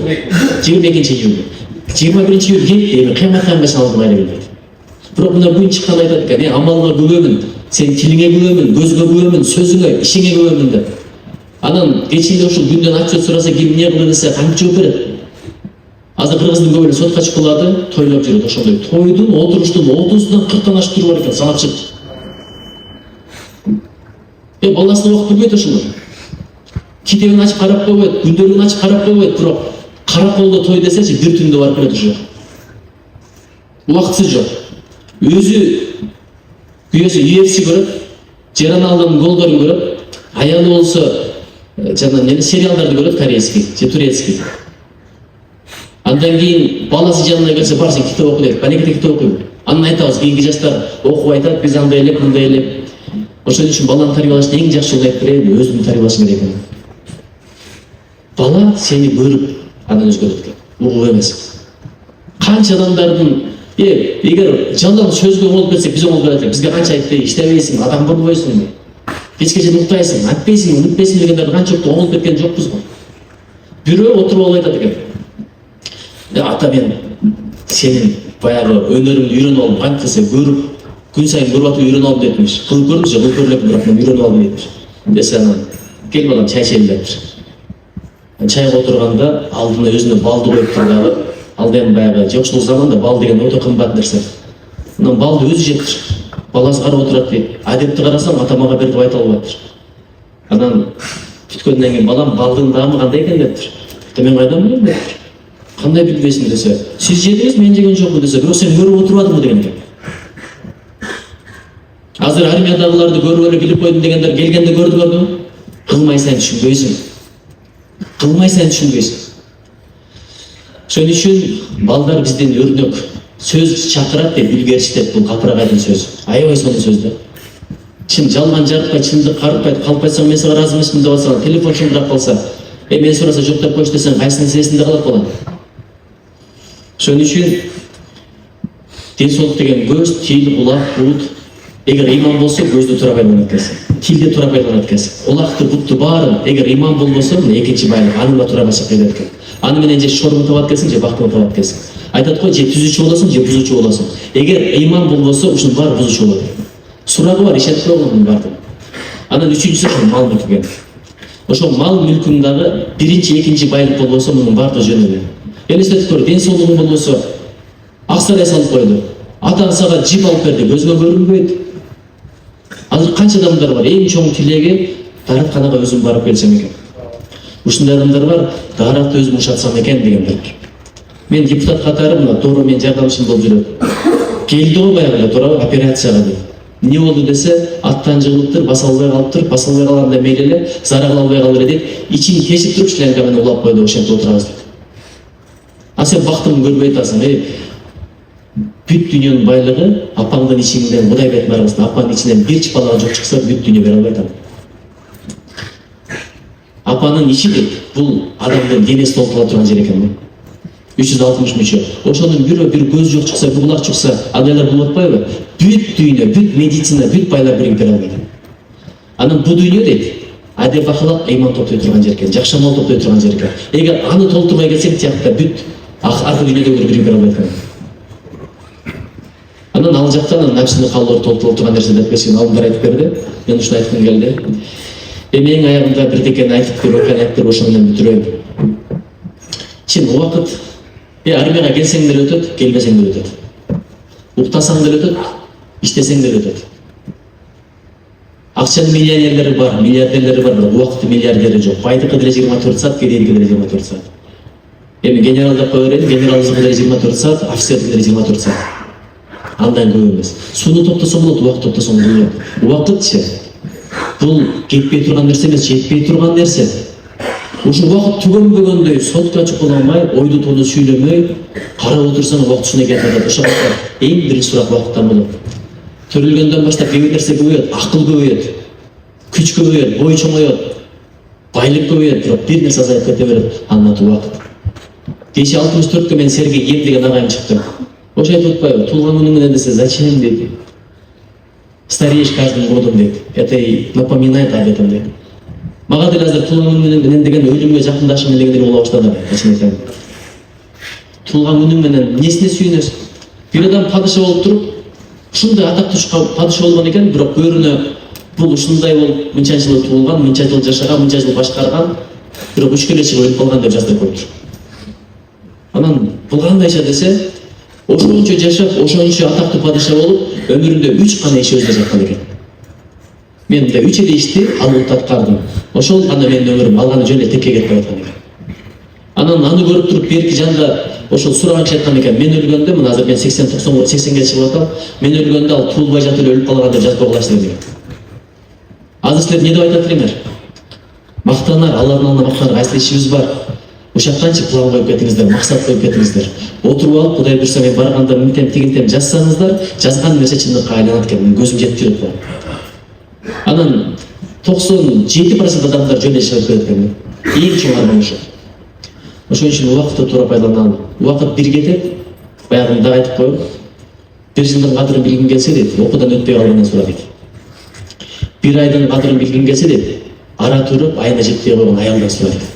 22-июль. 21-июль кетти, эми кыяматтан башка алдым айла келбейт. Бирок мына бүгүн чыккан айтат экен, амалга күбөмүн, сен тилиңе күбөмүн, көзгө күбөмүн, сөзүңө, ишиңе күбөмүн деп. Анан кечинде ушул күндөн отчет сураса ким эмне кылды десе кантип жооп берет? Азыр кыргыздын көбү эле сотко чыккылады, тойлоп жүрөт ошондой. Тойдун, отуруштун 30-дан 40-дан ашып туруп бар экен, санап чык. Баласына убакыт бербейт ошондо. Китебин ачып карап койбойт, күндөрүн ачып карап койбойт, бирок караколдо той десечи бир түндө барып келет ошо. Убактысы жок. Өзү күйөөсү UFC көрөт, Жераналдын голдорун көрөт, аялы болсо жана сериалдарды көрөт, корейский же турецкий. Андан кийин баласы жанына келсе барсың китеп оку дейт. Канекете китеп окуйбу. Анан айтабыз, кийинки жаштар окуп айтат, биз андай элек, мындай элек. Ошон үчүн баланы тарбиялашты эң жакшы жол айтып берейин, өзүңдү тарбиялаш керек экен. Бала сени көрүп анан өзгөрөт экен. Угуп эмес. Канча адамдардын эгер жалаң сөзгө болуп кетсек, биз оңолуп кетет. Бизге канча айтты, иштебейсиң, адам болбойсуң. Кечке чейин уктайсың, айтпайсың, унутпайсың дегендер канча оңолуп кеткен жокпуз го. Бирөө отуруп алып айтат экен. Ата, мен сенин баягы өнөрүңдү үйрөнүп алдым, кантип десе көрүп, күн сайын көрүп атып үйрөнүп алдым депмиш. Кылып көрдүм же, кылып көрүлөм, бирок мен үйрөнүп алдым депмиш. Десе анан кел балам чай ичели депчи. Чайга отурганда алдына өзүнө балды коюп турганы, алда эми баягы жокчулук заманда бал деген өтө кымбат нерсе. Анан балды өзү жептир. Баласы карап отурат дейт. Адепти карасаң атамага бер деп айта албаптыр. Анан бүткөндөн кийин балам балдын даамы кандай экен дептир. Мен кайдан билем дептир. Кандай билбейсиң десе, сиз жедиңиз, мен жеген жокмун десе, бирок сен көрүп отурбадыңбы деген экен. Азыр армиядагыларды көрүп эле билип койдум дегендер келгенде көрдүңөрбү? Кылмайсаң түшүнбөйсүң. Кылмайсаң түшүнбөйсүң. Ошон үчүн балдар бизден өрнөк. Сөз чакырат деп билгерчитет, бул Капырагайдын сөзү. Аябай сонун сөз да. Чын жалган жарытпай, чындык карытпай, калп айтсаң мен сага ыраазы эмесмин деп атсаң, телефон шылдырап калса, мен сураса жок деп койчу десең, кайсынын сесинде калат балам. Ошон үчүн ден соолук деген көз, тил, кулак, бут. Эгер ыйман болсо көздү туура байланат экенсиң, тилди туура байланат экенсиң. Кулакты, бутты баарын эгер ыйман болбосо, мына экинчи байлык аны да туура басып келет экен. Аны менен же шормун табат экенсиң, же бактын табат экенсиң. Айтат го, же түзүүчү болосуң, же бузуучу болосуң. Эгер ыйман болбосо, ушунун баары бузуучу болот. Сурагы бар, ишенип койгонун бардым. Анан үчүнчүсү ошол мал мүлкү. Ошол мал мүлкүң дагы биринчи, экинчи байлык болбосо, мунун баардыгы жөн эле. Элестетип көр, ден соолугуң болбосо, ак сарай салып койду. Атаң сага джип алып берди, көзгө көрүнбөйт. Азыр канча адамдар бар, эң чоң тилеги дааратканага өзүм барып келсем экен. Ушундай адамдар бар, дааратты өзүм ушатсам экен дегендер бар. Мен депутат катары мына Тоора менин жардамчым болуп жүрөт. Келди го баягы Тоора операцияга деп. Не болду десе, аттан жыгылыптыр, баса албай калыптыр, баса албай калганда мейли эле, зара кыла албай калды дейт. Ичин кечип туруп шленка менен улап койду, ошентип отурабыз дейт. А сен бактыңды көрбөй атасың, бүт дүйнөнүн байлыгы апаңдын ичиңден Кудай берип барасың. Апаңдын ичинен бир чыпалак жок чыкса, бүт дүйнө бере албайт. Апанын ичи дейт, бул адамдын денеси толтура турган жер экен. 360 мүчө. Ошонун бирөө бир көз жок чыкса, бир кулак чыкса, адайлар болуп атпайбы? Бүт дүйнө, бүт медицина, бүт байлар биригип бере албайт. Анан бул дүйнө дейт, адеп ахлак, ыйман топтой турган жер экен, жакшы амал топтой турган жер экен. Эгер аны толтурбай кетсең, тиякта бүт аркы дүйнөдө биригип бере албайт экен. Анан ал жактан напсыны каалоо толтуруп турган нерсе деп берсин, алдымдар айтып берди. Мен ушуну айткым келди. Эң аягында бирдекени айтып берип, айтып берип, ошону менен бүтүрөйм. Чын убакыт армияга келсең деле өтөт, келбесең деле өтөт. Уктасаң деле өтөт, иштесең деле өтөт. Акчанын миллионерлери бар, миллиардерлери бар, бирок убакыттын миллиардери жок. Байдыкы деле 24 саат, кедейдики деле 24 саат. Эми генерал деп кое берейин, генералдыкы деле 24 саат, офицердики деле 24 саат. Андан көп эмес. Сууну топтосоң болот, убакыт топтосоң болот. Убакытчы бул кетпей турган нерсе эмес, жетпей турган нерсе. Ушу убакыт түгөнбөгөндөй сотка чукула алмай, ойду тууну сүйлөмөй, карап отурсаң убактысына кетип атат. Ошого эң биринчи сурак убакыттан болот. Төрөлгөндөн баштап кээ бир нерсе көбөйөт, акыл көбөйөт, күч көбөйөт, бой чоңойот, байлык көбөйөт, бирок бир нерсе азайып кете берет, анын аты убакыт. Кечээ 64-кө мен Сергей Ем деген агайым чыкты. Ошо айтып атпайбы, туулган күнүң менен десе, зачем дейт. Стареешь каждым годом дейт. Это и напоминает об этом дейт. Мага деле азыр туулган күнүң менен деген өлүмгө жакындашым деген боло баштады. Ачын туулган күнүң менен несине сүйүнөсүң? Бир адам падыша болуп туруп, ушундай атактуу падыша болгон экен, бирок көрүнө бул ушундай болуп, мынча жыл туулган, мынча жыл жашаган, мынча жыл башкарган, бирок 3 келе чыгып өлүп калган деп жаздырып коюптур. Анан бул кандайча десе, ошончо жашап, ошончо атактуу падыша болуп, өмүрүндө 3 гана иш өзүнө жаткан экен. Мен да 3 эле ишти алып аткардым. Ошол гана менин өмүрүм, ал гана жөн эле текке кетип аткан экен. Анан аны көрүп туруп берки жанда ошол сураганчы айткан экен, мен өлгөндө, мына азыр мен 80-90-80ге чыгып атам, мен өлгөндө ал туулбай жатып эле өлүп калган деп жазып койгулачы деген. Азыр силер эмне деп айтат элеңер? Мактанар, Алланын алдында мактанар, кайсы ишибиз бар? Ушактанчы план коюп кетиңиздер, максат коюп кетиңиздер. Отуруп алып, Кудай буйрса мен барганда мынтем тигинтем жазсаңыздар, жазган нерсе чындыкка айланат экен. Менин көзүм жетип жүрөт булар. Анан 97% адамдар жөн эле чыгып кетет экен. Эң чоң арман ошо. Ошон үчүн убакытты туура пайдаланалы. Убакыт бир кетет. Баягында айтып коюп, бир жылдын кадырын билгиң келсе дейт, окуудан өтпөй калгандан сура дейт. Бир айдын кадырын билгиң келсе дейт, ара туруп айына жетпей койгон аялдан сура дейт.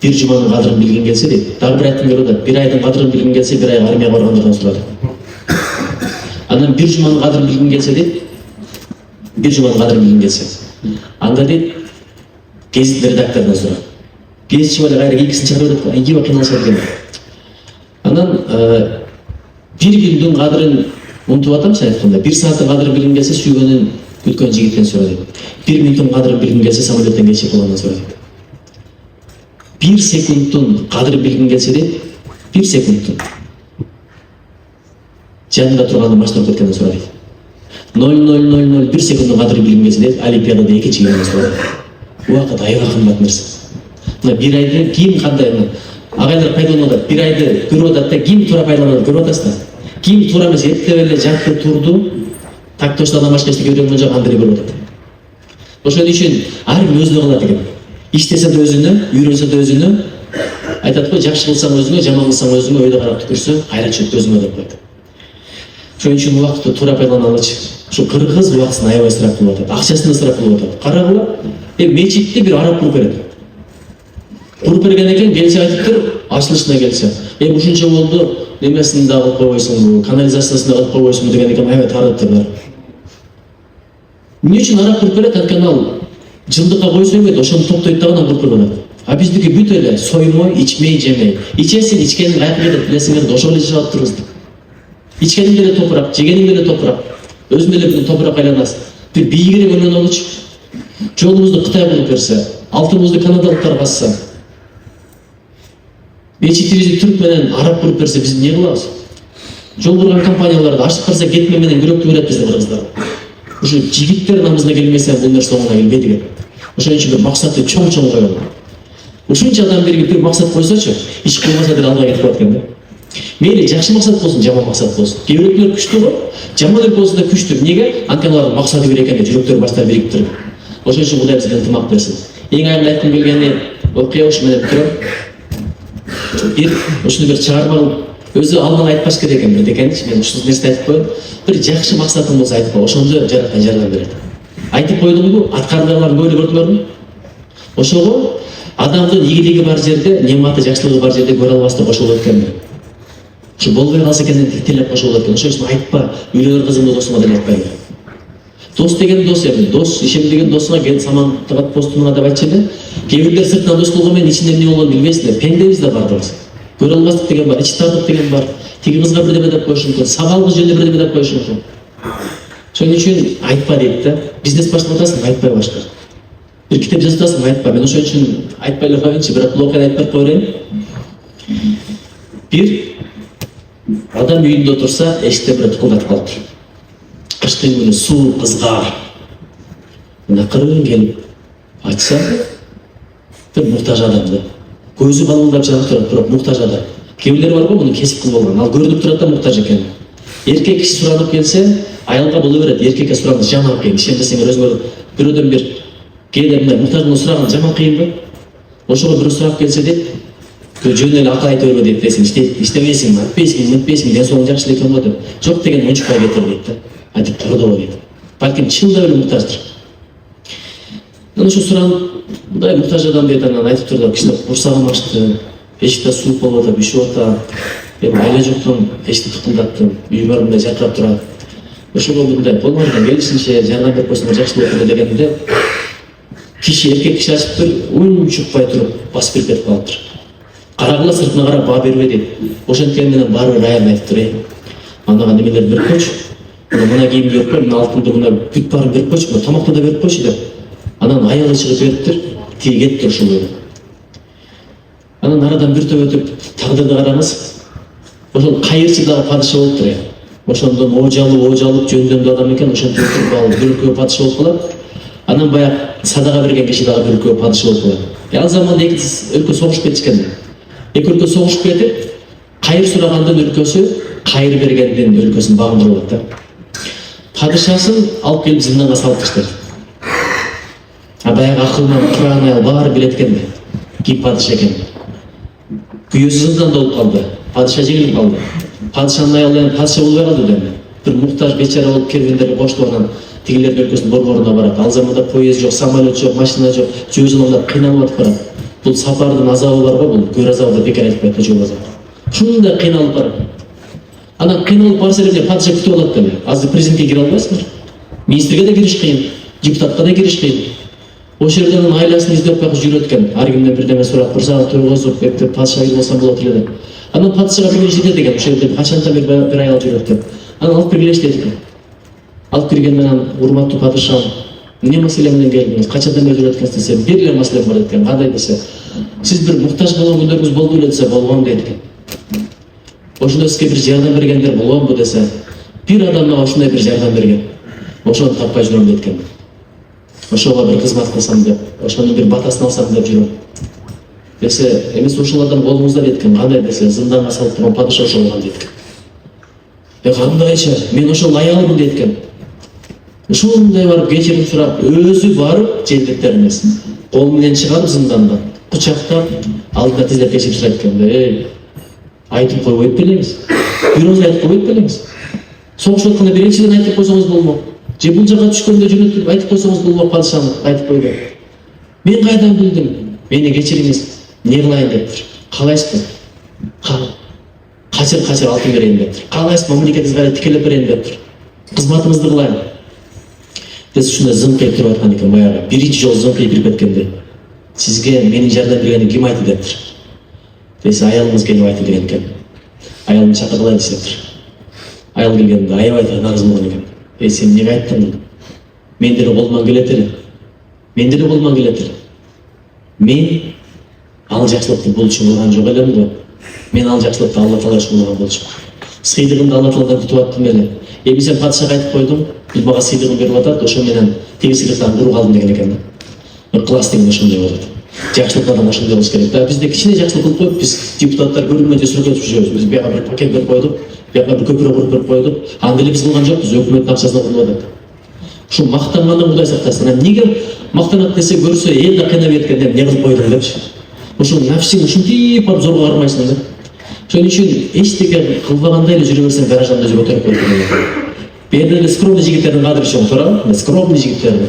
Бир жуманын кадырын билгиң келсе дейт, дагы бир айткым келип атат, бир айдын кадырын билгиң келсе, бир айга армияга баргандардан сура дейт. Анан бир жуманын кадырын билгиң келсе дейт, бир жуманын кадырын билгиң келсе, анда дейт, гезиттин редакторунан сура. Гезитчи бала кайра кийгисин чыгарып атат, ийгиба кыйналышат экен. Анан бир күндүн кадырын унутуп атам, сен айткандай, бир сааттын кадырын билгиң келсе, сүйгөнүн күткөн жигиттен сура дейт. Бир минуттун кадырын билгиң келсе, самолеттен кечип калгандан сура дейт. Bir sekundun kadri bilgin gelse de, bir sekundun janında turganды баштап кеткенин сурайт. 0,000 1 секундун кадри билгин келсе де, Олимпиадада экинчи келгенин сурайт. Убакыт аябай кымбат нерсе. Мына бир айды ким кандай, агайлар пайдаланып атат, бир айды көрүп атат да, ким туура пайдаланат көрүп атасыздар. Ким туура эмес, эптеп эле жатты турду, так точно башка эчтеке үйрөнгөн жок, андый көрүп атат. Ошон үчүн ар ким өзүнө кылат экен. İştese de özünü, yürünse de özünü, aytat koy, жақсы kılsan özünü, жаман kılsan özünü, öyle karap tükürse, hayrat çöktü özüme de koydu. Şoň üçin убакытты туура пайдаланалы. Şu кыргыз убакытын аябай ысырап кылып атат, акчасын ысырап кылып атат. Карагыла, мечитти бир араб куруп берет. Куруп берген экен, келсе айтыптыр, ачылышына келсе. Ушунча болду, немесин да кылып койбойсуңбу, канализациясын да кылып койбойсуңбу деген экен, аябай таратыптыр. Эмне үчүн араб куруп берет? Анткени ал жылдыкка кой сойбойт, ошону топтойт да анан куруп берет. А биздики бүт эле соймой, ичмей, жемей. Ичесиң, ичкениң каяка кетет, билесиңер, ошол эле жашап турубуз. Ичкениң деле топурак, жегениң деле топурак. Өзүң эле бир топуракка айланасың. Бир бийигирээк өлгөн болчу. Жолубузду Кытай кылып берсе, алтыбызды канадалыктар басса, мечитибизди түрк менен араб куруп берсе, биз эмне кылабыз? Жол курган компанияларды ачып караса, кетме менен күрөктү берет бизди кыргыздар. Ошо жигиттер намысына келмесе, бул нерсе оңуна келбейт экен. Ошон үчүн бир максатты чоң-чоң коелу. Ушунча адам бир максат койсочу, иш кылмаса деле алга кетип калат экен да. Мейли жакшы максат болсун, жаман максат болсун. Кээ бирөөлөр күчтүү го, жаман эле болсо да күчтүү. Эмнеге? Анткени алардын максаты бир экен, жүрөктөр баштап бириктирип. Ошон үчүн Кудай бизге ынтымак берсин. Эң айрым айткым келгени окуя ушу менен бүтүрөм. Бир ушуну бир чыгарма кылып, өзү алдын айтпаш керек экен, бирдекенчи, мен ушул нерсе айтып коем. Бир жакшы максатың болсо айтып кой, ошондо жараткан жардам берет. Айтып койдумбу, аткарбаган көйлү көрдүңөрбү? Ошого адамдын ийгилиги бар жерде, нематы жакшылыгы бар жерде көрө албастык кошулуп өткөн. Ушу болбой калса экен деп тилеп кошулуп өткөн. Ошон үчүн айтпа, үйлөнөр кызымды досума деп айтпайбы. Дос деген дос эми, дос ишем деген досуңа кел самантыгат постуңа деп айтчы эле. Кээ бирлер сыртынан дос болгон менен ичинде эмне болгонун билбейсиңер. Пендебиз да бардырбыз. Көрө албастык деген бар, ич тартык деген бар. Тиги кызга бирдеме деп коюшу мүмкүн, сабал кыз жөнүндө бирдеме деп коюшу мүмкүн. Ошон үчүн айтпа дейт да. Бизнес баштап атасың, айтпай башка. Бир китеп жазып атасың, айтпа. Мен ошон үчүн айтпай эле коеюнчу, бирок блокер айтпай коеюн. Бир адам үйүндө отурса, эшикте бир тыкылдатып калыптыр. Кыштын күнү суу кызгар. Мына кырын келип ачса, бир муктаж адам да. Көзү балбылдап жанып турат, бирок муктаж адам. Кээ бирлер бар го, муну кесип кылып алган. Ал көрүнүп турат да муктаж экен. Эркек киши суранып келсе, аялга боло берет. Эркекке сураган жаман кыйын. Ишенбесеңер өзүңөр бирөөдөн бир кээде мындай муктаждын сураган жаман кыйынбы? Ошого бирөө сурап келсе дейт, жөн эле акыл айта бербе дейт, десең иштебейсиңби, айтпайсыңбы, ден соолугуң жакшы экен го деп. Жок деген унчукпай кетир дейт да. Айтып турдубу дейт. Балким чындап эле муктаждыр. Анан ошо суранып, мындай муктаж адам дейт, анан айтып турду, кичине курсагым ачты, эшикте суук болуп атат, үшүп атам. Эми айла жоктон эшикти тыкылдаттым, үйүм бар мындай жаркырап турат. Ошого мындай болмаган келишинче жардам берип койсоңор жакшы болот эле дегенде, киши эркек киши ачыптыр, унчукпай туруп басып кирип кетип калыптыр. Карагыла сыртына карап баа бербей дейт. Ошенткен менен баары райым айтыптыр. Анага немелер берип койчу. Мына кийимди берип кой, мына алтынды, мына бүт баарын берип койчу, мына тамакты да берип койчу деп. Анан аялы чыгып бериптир, тиги кетти ошол эле. Анан арадан бир топ өтүп, тагдырды караңыз. Ошол кайырчы дагы падыша болуптур. Ошондон ожалып жөндөмдүү адам экен, ошентип туруп алып бөлкөө падыша болуп калат. Анан баягы садага берген киши дагы бөлкөө падыша болуп калат. Ал заманда эки өлкө согушуп кетишкен. Эки өлкө согушуп кетип, кайыр сурагандын өлкөсү кайыр бергендин өлкөсүн багындырып алат да. Падышасын алып келип зынданга салып таштайт. Баягы акылынан кыран аял баары билет экен. Ким падыша экен. Күйөөсү зынданда болуп калды. Падыша жеңилип калды. Падышанын аялы эми падыша болбой калды да. Бир муктаж бечара болуп кербендерге коштуп анан тигилердин өлкөсүнүн борборуна барат. Ал заманда поезд жок, самолет жок, машина жок, жөө жылмалап кыйналып атып барат. Бул сапардын азабы бар го, бул көр азабы деп бекер айтпайт, жол азабы. Ушундай кыйналып барат. Анан кыйналып барса эле падыша күтүп алат да. Азыр президентке кире албайсыңар. Министрге да кириш кыйын, депутатка да кириш кыйын. Ошол жерде анын айласын издеп байкы жүрөт экен. Ар кимден бирдеме сурап, бир саат тургузуп, эптеп падышага кирип алсам болот эле деп. Анан падышага бир жетет экен, ошол жерде качанча бир аял жүрөт деп. Анан алып киргилечи дейт экен. Алып кирген менен, урматтуу падышам, эмне маселе менен келдиңиз? Качандан бери жүрөт экенсиз десе, бир эле маселем бар экен. Кандай десе, сиз бир муктаж болгон күндөрүңүз болду беле десе, болгон дейт экен. Ошондо сизге бир жардам бергендер болгонбу десе, бир адам мага ушундай бир жардам берген. Ошону таппай жүрөм дейт экен. Ошого бир кызмат кылсам деп, ошонун бир батасын алсам деп жүрөм. Десе, эмес ушул адам колуңузда дейт экен. Кандай десе, зынданга салып турган падыша ошол болгон дейт экен. Кандайча, мен ошол аялмын дейт экен. Ушундай барып кечирим сурап, өзү барып желдеттер эмес. Кол менен чыгарып зындандан, кучактап, алдына тизелеп кечирип сурайт экен. Айтып койбойт белеңиз. Бир ооз айтып койбойт белеңиз. Согуш атканда биринчиден айтып койсоңуз болмок. Же бул жака түшкөндө жөнөтүп айтып койсоңуз болмок, падышаны айтып койбой. Мен кайдан билдим? Мени кечириңиз. Не кылайын дептир. Каалайсызбы? Качыр алтын берейин дептир. Каалайсыз мамлекетиңизге тикелеп берейин дептир. Кызматыңызды кылайын. Десе ушундай зыңкыйып туруп аткан экен баягы. Биринчи жолу зыңкыйып кирип кеткенде. Сизге менин жардам бергенин ким айтты дептир. Десе аялыңыз келип айтты деген экен. Аялымды чакыргылай десептир. Аял келгенде аябай нааразы болгон экен. Сен эмнеге айттың? Менде эле колуман келет эле. Мен ал жакшылыкты бул үчүн кылган жок элем го. Мен ал жакшылыкты Алла Таала үчүн кылган болчумун. Сыйдыгымды Алла Тааладан күтүп аттым эле. Эми сен падышага айтып койдуң, бул мага сыйдыгын берип атат, ошо менен теги сыйдыктан куруп калдым деген экен. Ыкылас деген ошондой болот. Жакшылык адам ошондой болуш керек. Да бизде кичине жакшылык кылып коюп, биз депутаттар көрүнмөдө сүргөтүп жүрөбүз. Биз бияга бир пакет берип койдук, бияга бир көпүрө куруп берип койдук. Аны деле биз кылган жокпуз, өкмөттүн акчасына кылып атат. Ушу мактангандан Кудай сактасын. Эмнеге мактанат десе көрсө эл да кыйнап кеткенде эмне кылып койдуң депчи. Ошо нафсиң ушинтип барып зорго кармайсың да. Ошон үчүн эчтеке кылбагандай эле жүрө берсең гаражанда жүрүп отуруп койдуң. Беде эле скромный жигиттердин кадыры чоң, туурабы? Скромный жигиттердин.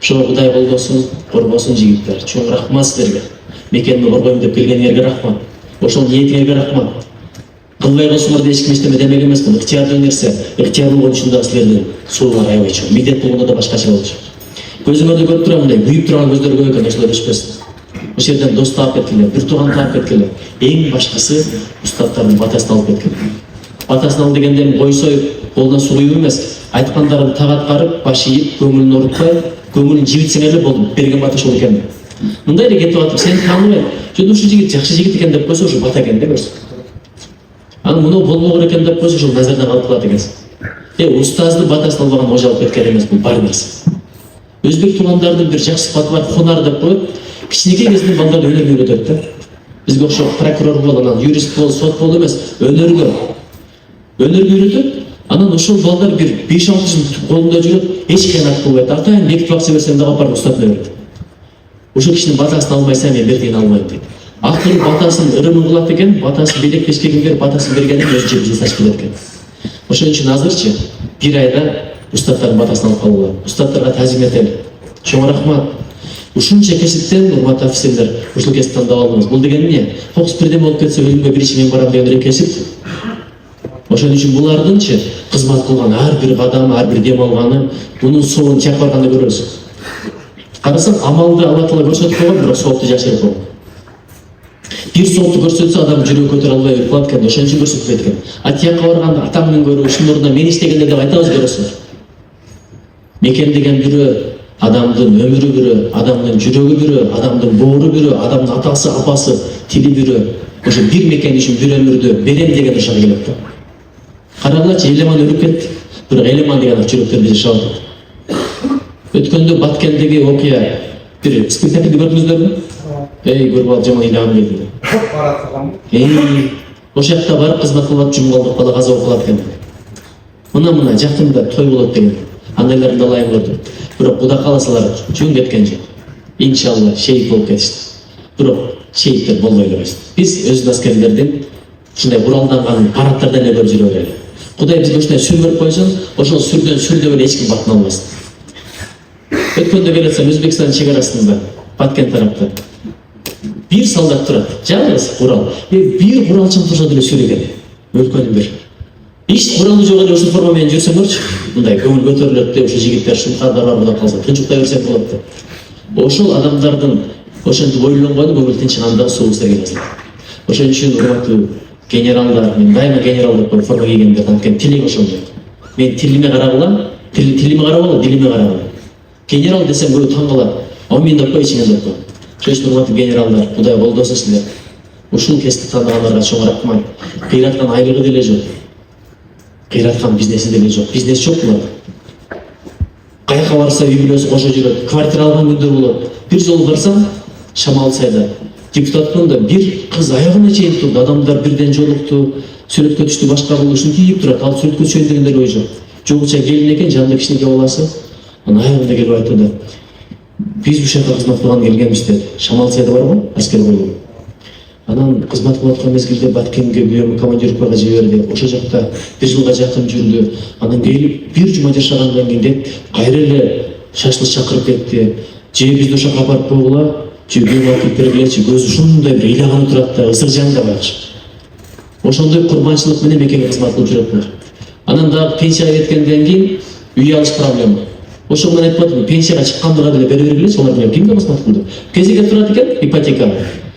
Ошо Кудай болбосун, коргосун жигиттер. Чоң рахмат силерге. Мекенди коргойм деп келгениңерге рахмат. Ошол ниетиңерге рахмат. Кылбай койсоңор да эч ким эчтеме демек эмес бул. Ыктыярдуу нерсе. Ыктыяр болгон үчүн дагы силердин сууңар аябай чоң. Мидет болгондо да башкача болчу. Көзүңөрдө көрүп турам мындай күйүп турган көздөр көп экен, ошолор өчпөсүн. Ошол жерден дос таап кеткиле, бир тууган таап кеткиле. Эң башкысы устаттардын батасын алып кеткиле. Батасын ал дегенде қой сойып, қолына су құйып емес, айтқандарын тақ атқарып, баш иіп, көңілін орытпай, көңілін жібітсең эле болду, берген бата ошол экен. Мындай эле кетип атып, сени тааныбайм. Жөн ушул жигит жакшы жигит экен деп койсо, ошо бата экен деп көрсө. Анан муну болбогор экен деп койсо, ошол назардан калып калат экенсиң. Устазды батасын албаган ожа алып кеткен эмес, бул бар нерсе. Өзбек туугандардын бир жакшы сыпаты бар, хунар деп коет. Кичинекей кезинен балдарды өнөргө үйрөтөт да. Бизге окшоп прокурор бол, анан юрист бол, сот бол эмес, өнөргө үйрөтөт. Анан ошол балдар бир 5-6 жыл колунда жүрөт, эч кыянат кылбайт. Атайын бекитип акча берсем дагы апарып устатып берет. Ошол кишинин батасын алмайсам мен бертин алмайм дейт. Акыры батасын ырымын кылат экен, батасын белекпешке кимдер батасын бергенден өзүнчө бизнес ачып келет экен. Ошон үчүн азырчы бир айда устаттардын батасын алып калуулар. Устаттарга тазим этели. Чоң рахмат. Ушунча кесиптен урматтуу офицерлер, ушул кесипти тандап алдыңыз. Бул деген эмне? Кокус бирден болуп кетсе өлүмгө биринчи мен барам деген кесип. Ошон үчүн булардынчы кызмат кылган ар бир кадамы, ар бир дем алганы, мунун соолун чак барганда көрөбүз. Карасаң амалды Алла Таала көрсөтүп койгон, бирок соопту жашырып койгон. Бир соопту көрсөтсө адам жүрөгү көтөрө албай өлүп калат экен, ошон үчүн көрсөтпөйт экен. А тияка барганда атаңдын көрү, ушунун ордуна мен иштегенде деп айтабыз көрөсүңөр. Мекен деген бирөө, адамдын өмүрү бирөө, адамдын жүрөгү бирөө, адамдын боору бирөө, адамдын атасы, апасы, тили бирөө. Ошо бир мекен үчүн бир өмүрдү берем деген ошого келет да. Карагылачы, Элеман өлүп кетти, бирок Элеман деген жүрөктөрдө жашап атат. Өткөндө Баткендеги окуя бир спектакльди көрдүңүздөрбү? Көрүп алып жаман ыйлагым келди. Ошол жакта барып кызмат кылып жум калдык, бала каза болуп калат экен. Мына жакында той болот деген. Андайларды да ылайым көрдүм. Бирок Кудай кааласалар жөн кеткен жок. Иншалла шейит болуп кетишти. Бирок шейиттер болбой эле койсун. Биз өзүбүздүн аскерлердин ушундай куралданганын парадтардан эле көрүп жүрө берели. Кудай бизге ушундай сүр берип койсун, ошол сүрдөн сүрдөп эле эч ким батын алмасын. Өткөндө келатсам Өзбекстан чегарасында, Баткен тарапта бир солдат турат, жалгыз курал. Бир куралчан турса деле сүр экен. Өлкөнүн бир. Иш куралы жок эле ушул форма менен жүрсөңөрчү, мындай көңүл көтөрүлөт деп, ошо жигиттер шумкадар бар болуп калса, тынчыктай берсек болот деп. Ошол адамдардын ошентип ойлонгону көңүл тынчыганда соғыстар келет. Ошон үчүн урматтуу генералдар, мен дайыма генерал деп коюп форма кийгендер анткени тилек ошондой. Мен тилиме карагыла, тилиме карабала, дилиме карагыла. Генерал десем көбү таң калат. Амин деп кой, ичиңен деп кой. Ошон үчүн урматтуу генералдар, Кудай колдосун силер. Ушул кесипти тандагандарга чоң рахмат. Кыйраткан айлыгы деле жок. Кыйраткан бизнеси деле жок. Бизнес жок буларда. Каяка барса үй бүлөсү кошо жүрөт. Квартира алган күндөр болот. Бир жолу барсам, Шамал сайда депутаттын бир кыз аягына чейин турду. Адамдар бирден жолукту, сүрөткө түштү, башка кылды, ушун кийип турат. Ал сүрөткө түшөйүн дегендер ой жок. Жогуча келин экен, жанында кичинекей баласы. Анан аягында келип айтты: "Биз бул жака кызмат кылган келгенбиз" деди. Шамал сайда бар го, аскер болгон. Анан кызмат кылып аткан мезгилде Баткенге бүйөм командировкага жиберди. Ошол жакта бир жылга жакын жүрдү. Анан келип бир жума жашагандан кийин кайра эле шашлык чакырып кетти. Же бизди ошо жака апарып койгула, же бүйөм алып бергилечи. Көзү ушундай бир ыйлаганы турат да, ысык жаңда байкуш. Ошондой курманчылык менен мекенге кызмат кылып жүрөттүр. Анан дагы пенсияга кеткенден кийин үй алыш проблема. Ошол менен айтып атам, пенсияга чыккандыга деле бере бергилечи, олар менен кимге кызмат кылды? Кезеге турат экен, ипотека.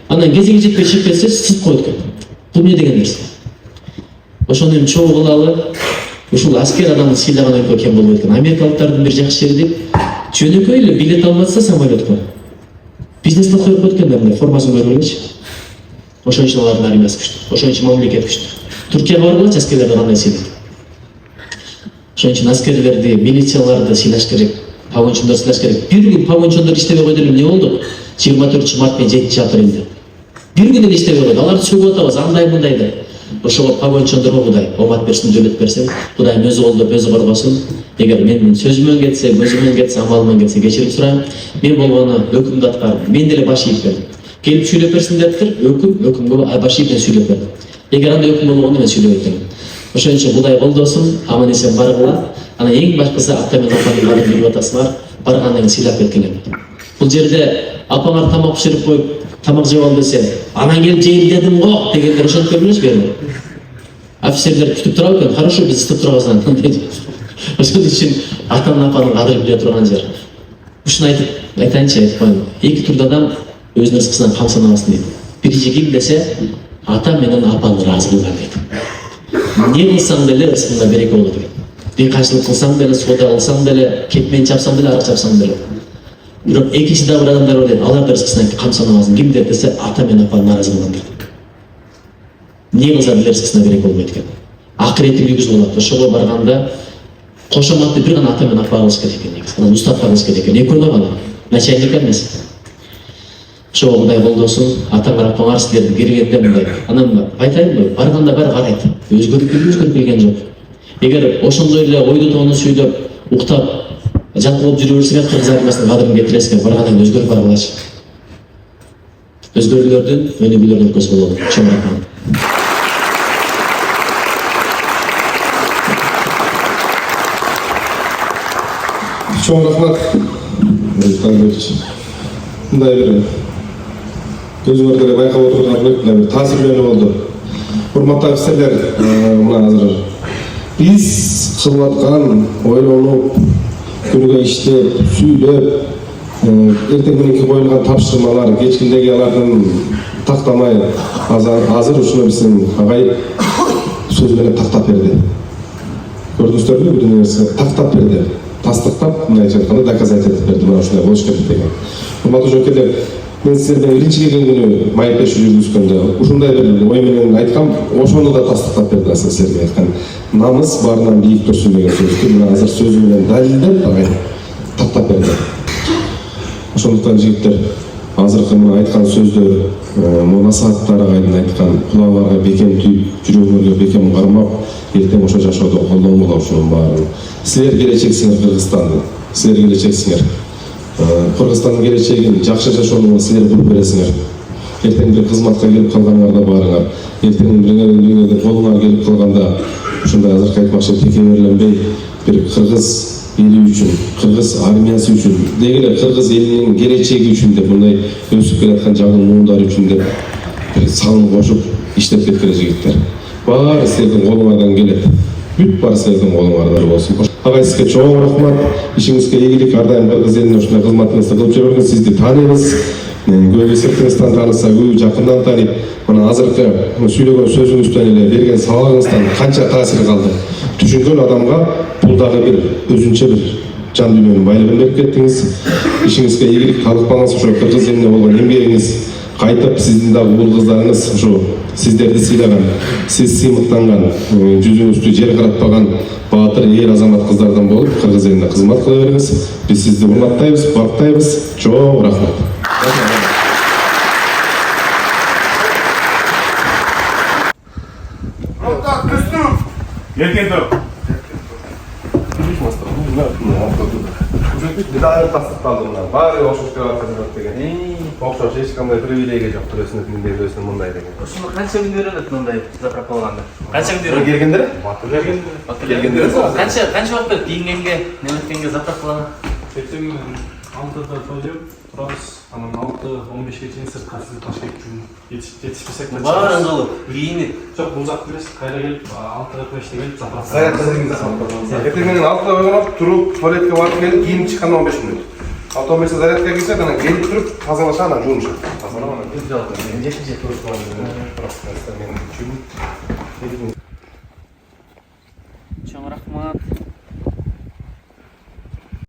Анан кезеге жетпей чыгып кетсе, сытып коет экен. Бул эмне деген нерсе? Ошону эми чогуу кылалы. Ушул аскер адамды сыйлаган өлкө кем болбойт экен. Америкалыктардын бир жакшы жери жөнөкөй эле билет алматса самолетко. Бизнес кылып коюп кеткен да, формасын көрүп элечи. Ошон үчүн алардын армиясы күчтүү. Ошон үчүн мамлекет күчтүү. Туркияга баргылачы аскерлерди кандай сыйлайт. Ошон үчүн аскерлерди, милицияларды сыйлаш керек. Погончондор сыйлаш керек. Бир күн погончондор иштебей койду эле эмне болду? 24 март менен 7 апрелде. Бир күн эле иштебей койду. Аларды сөгүп атабыз, андай мындай деп. Ошого погончондорго Кудай омат берсин, жөлөт берсин. Кудайым өзү колдоп, өзү коргосун. Эгер менин сөзүмөн кетсе, көзүмөн кетсе, амалыман кетсе кечирим сурайм. Мен болгону өкүмдү аткардым. Мен деле баш ийип бердим. Келип сүйлөп берсин дептир, өкүмгө баш ийип мен сүйлөп бердим. Эгер андай өкүм болгондо мен сүйлөбөйт элем. Ошон үчүн Кудай колдосун, аман эсен баргыла. Анан эң башкысы ата менен апанын кадыр билип атасыңар, баргандан кийин сыйлап кеткиле. Бул жерде апаңар тамак пиширип коюп, тамак жеп ал десе, анан келип жейли дедим го дегендер ошентип көрмөңүз берби? Офицерлер күтүп турабы экен, хорошо биз ыстып турабыз анан дейт. Ошон үчүн атанын апанын кадырын биле турган жер. Ушуну айтайынчы, айтып коеюн. Эки түрдүү адам өзүнүн ырзыкысынан камсанабасын дейт. Биринчи ким десе, ата менен апаны ыраазы кылган дейт. не кылсаң деле ырысыңда береке болот экен. Дыйканчылык кылсаң деле, соода кылсаң деле, кетмен чапсаң деле, арак чапсаң деле. Бирок экинчи да бир адамдар бар экен, алар да ырыскысына камсанабасын. Кимдер десе, ата мен апа нааразы кылгандыр. Не кылса деле ырыскысына береке болбойт экен. Акырети үйгүз болот. Ошого барганда кошоматты бир гана ата мен апа кылыш керек экен негизи. Анан устат кылыш керек экен. Экөөнө гана. Начальник эмес. Ошого Кудай колдосун, атаңар апаңар силерди бергенде мындай. Анан айтайынбы, барганда баары карайт. Өзгөрүп келген жок. Эгер ошондой эле ойду тоону сүйлөп, уктап, жалкылып жүрө берсеңер, кыргыз армиясынын кадырын кетиресиңер, баргандан өзгөрүп баргылачы. Өзгөрүүлөрдүн өнүгүүлөрүнүн өлкөсү болобу. Чоң рахмат. Чоң рахмат. Мындай бир өзүңөр деле байкап отурган бир таасирлөнүү болду. Урматтуу офицерлер, мына азыр биз кылып аткан, ойлонуп, күнүгө иштеп, сүйлөп, эртең мененки коюлган тапшырмалар, кечкиндеги алардын тактамай, азыр ушуну биздин агай сөз менен тактап берди. Көрдүңүздөрбү, бир нерсе тактап берди. Тастыктап, мындайча айтканда доказать этип берди, мына ушундай болуш керек деген. Урматтуу жоокерлер, мен силерден биринчи келген күнү маектешүү жүргүзгөндө ушундай бир ой менен айткам, ошону да тастыктап берди асыл силерге айткан. Намыс баарынан бийик турсун деген сөздү мына азыр сөзү менен далилдеп агай тактап берди. Ошондуктан жигиттер, азыркы мына айткан сөздөр, насааттар агайдын айткан, кулагыңарга бекем түйүп, жүрөгүңөргө бекем кармап, эртең ошо жашоодо колдонгула ушунун баарын. Силер келечексиңер Кыргызстандын, силер келечексиңер. Кыргызстандын келечегин жакшы жашоону силер куруп бересиңер. Эртең бир кызматка келип калганыңарда баарыңар, эртең бирөөнүн колуңар келип калганда ушундай азыркы айтмакчы текеберленбей бир кыргыз эли үчүн, кыргыз армиясы үчүн, деги эле кыргыз элинин келечеги үчүн деп мындай өсүп келаткан жаңы муундар үчүн деп бир салым кошуп иштеп кеткиле жигиттер. Баары силердин колуңардан келет. Бүт баары силердин колуңарда болсун. Агай сизге чоң рахмат. Ишиңизге ийгилик, ар дайым кыргыз элине ушундай кызматыңызды кылып жүргөн, сизди тааныйбыз. Көбү сыртыңыздан тааныса, көбү жакындан тааныйт. Мына азыркы сүйлөгөн сөзүңүздөн эле берген сабагыңыздан канча таасир калды. Түшүнгөн адамга бул дагы бир өзүнчө бир жан дүйнөнүн байлыгын берип кеттиңиз. Ишиңизге ийгилик, талыкпаңыз, ошо кыргыз элине болгон эмгегиңиз кайтып сиздин дагы уул кыздарыңыз ушу сиздерди сыйлаган, сиз сыймыктанган, жүзүңүздү жер каратпаган баатыр эр азамат кыздардан болуп кыргыз элине кызмат кыла бериңиз. Биз сизди урматтайбыз, бактайбыз. Чоң рахмат. Медаль тастыкталды мына. Баары окшош деп атат деген. Окшош эч кандай привилегия жок, түрөсүнүн мындай деген. Ушуну канча күндө үйрөнөт мындай заправка кылганда? Канча күндө үйрөнөт? Келгендер? Келгендер. Канча убакыт берет кийингенге, неметкенге заправкалана? Эртең 6-да тойлоп турабыз, анан 6-15ге чейин сыртка сизди таштап жетишпесек да. Баарын кылып, кийинип. Жок, бул жакка киресиз, кайра келип 6-да почта келип заправка. Саят кызыңыз. Эртең менен 6-да ойгонуп, туруп, туалетке барып келип, кийинип чыкканда 15 мүнөт. Автомобиль зарядка келсе, анан келип туруп, тазалаша, анан жуунуша. Тазалап анан. Жетинчи туруп. Просто мен